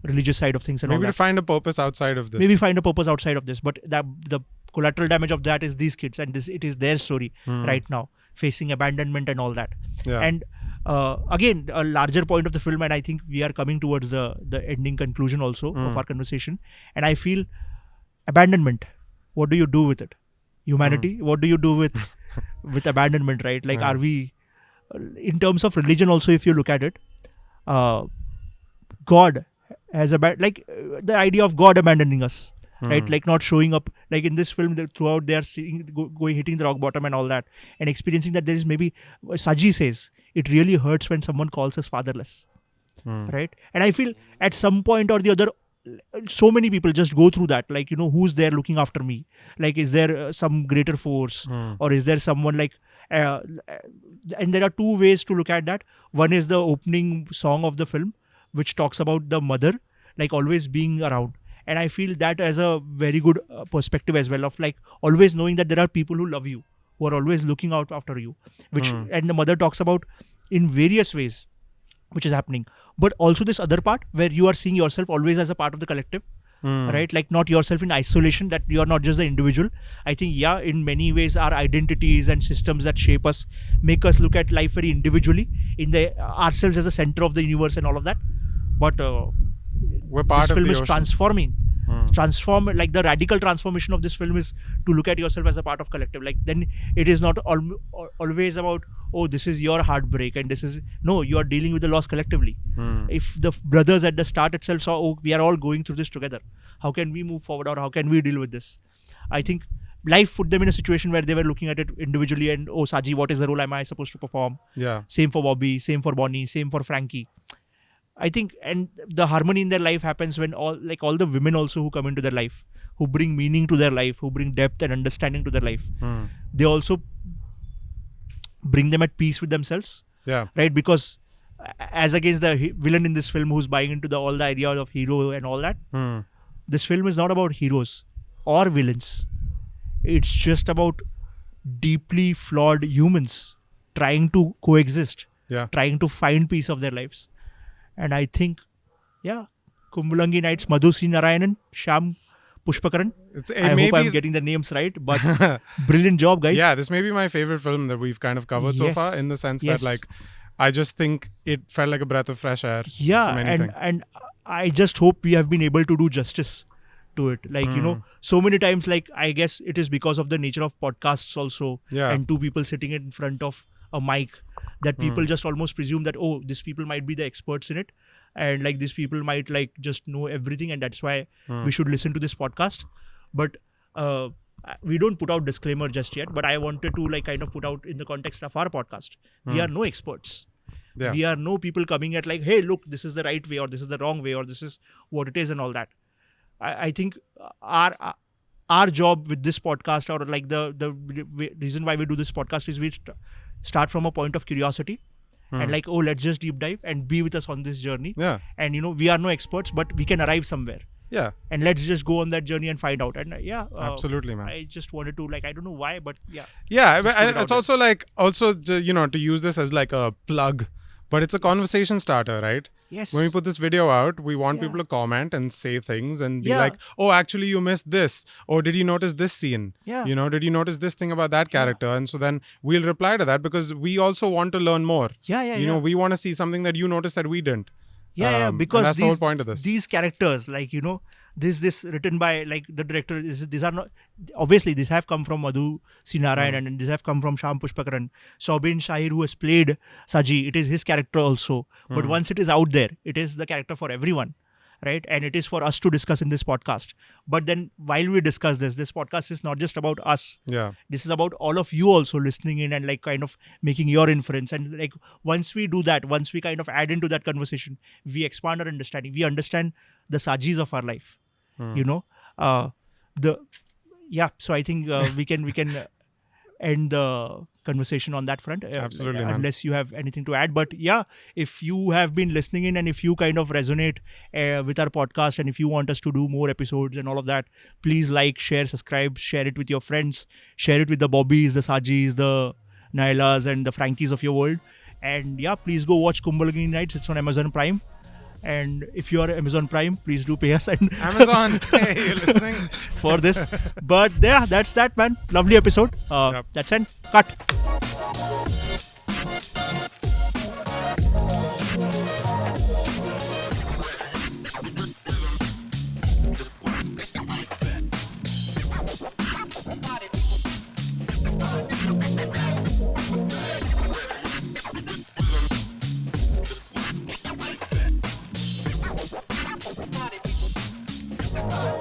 religious side of things, and maybe all that. to find a purpose outside of this. But the collateral damage of that is these kids, and it is their story right now, facing abandonment and all that. And again, a larger point of the film, and I think we are coming towards the ending conclusion also of our conversation. And I feel abandonment. What do you do with it? Humanity. What do you do with abandonment? Right? Like, are we, in terms of religion also, if you look at it, God has the idea of God abandoning us. Right, like not showing up. Like in this film, throughout they are going hitting the rock bottom and all that, and experiencing that there is maybe. Sajji says it really hurts when someone calls us fatherless, right? And I feel at some point or the other, so many people just go through that. Like, who's there looking after me? Like, is there some greater force, or is there someone like? And there are two ways to look at that. One is the opening song of the film, which talks about the mother, like always being around. And I feel that as a very good perspective as well, of like always knowing that there are people who love you, who are always looking out after you, which and the mother talks about in various ways, which is happening. But also this other part where you are seeing yourself always as a part of the collective, right? Like not yourself in isolation, that you are not just the individual. I think, in many ways our identities and systems that shape us make us look at life very individually, ourselves as the center of the universe and all of that. But we're part this of film the is ocean. Transforming. Like the radical transformation of this film is to look at yourself as a part of collective. Like then it is not always about, oh, this is your heartbreak and this is, no, you are dealing with the loss collectively. If the brothers at the start itself saw, oh, we are all going through this together, how can we move forward, or how can we deal with this? I think life put them in a situation where they were looking at it individually and, oh, Sajji, what is the role am I supposed to perform? Same for Bobby, same for Bonnie, same for Frankie. I think, and the harmony in their life happens when all the women also who come into their life, who bring meaning to their life, who bring depth and understanding to their life, they also bring them at peace with themselves. Right? Because as against the villain in this film who's buying into all the idea of hero and all that, this film is not about heroes or villains. It's just about deeply flawed humans trying to coexist, trying to find peace of their lives. And I think, Kumbalangi Nights, Madhu C, Narayanan, Shyam Pushkaran. I hope I'm getting the names right, but brilliant job, guys. Yeah, this may be my favorite film that we've kind of covered so far, in the sense that, like, I just think it felt like a breath of fresh air. And I just hope we have been able to do justice to it. Like, so many times, like, I guess it is because of the nature of podcasts also, and two people sitting in front of a mic, that people just almost presume that, oh, these people might be the experts in it, and like these people might like just know everything, and that's why we should listen to this podcast. But we don't put out disclaimer just yet, but I wanted to like kind of put out in the context of our podcast, we are no experts. We are no people coming at like, hey, look, this is the right way, or this is the wrong way, or this is what it is, and all that. I think our job with this podcast, or like the reason why we do this podcast, is we start from a point of curiosity and like, oh, let's just deep dive and be with us on this journey. And we are no experts, but we can arrive somewhere. And let's just go on that journey and find out. And absolutely, man. I just wanted to, like, I don't know why, but it's also like, to use this as like a plug, but it's a conversation starter, right? Yes. When we put this video out, we want people to comment and say things and be like, oh, actually you missed this, or did you notice this scene? Did you notice this thing about that character? And so then we'll reply to that, because we also want to learn more. We want to see something that you noticed that we didn't. Because that's the whole point of this. These characters, like, this written by like the director, these are not, obviously these have come from Madhu C, Narayanan, and these have come from Shyam Pushkaran. Sobin Shahir, who has played Sajji, it is his character also. But once it is out there, it is the character for everyone, right? And it is for us to discuss in this podcast. But then while we discuss this podcast is not just about us. This is about all of you also listening in and like kind of making your inference. And like once we do that, once we kind of add into that conversation, we expand our understanding. We understand the Sajjis of our life. So I think we can end the conversation on that front. Absolutely, unless you have anything to add. But if you have been listening in and if you kind of resonate with our podcast, and if you want us to do more episodes and all of that, please like, share, subscribe, share it with your friends, share it with the Bobbies, the Sajjis, the Nailas, and the Frankies of your world. And please go watch Kumbalangi Nights. It's on Amazon Prime. And if you are Amazon Prime, please do pay us. And Amazon, hey, you're listening for this. But that's that, man. Lovely episode. That's it. Cut. Bye.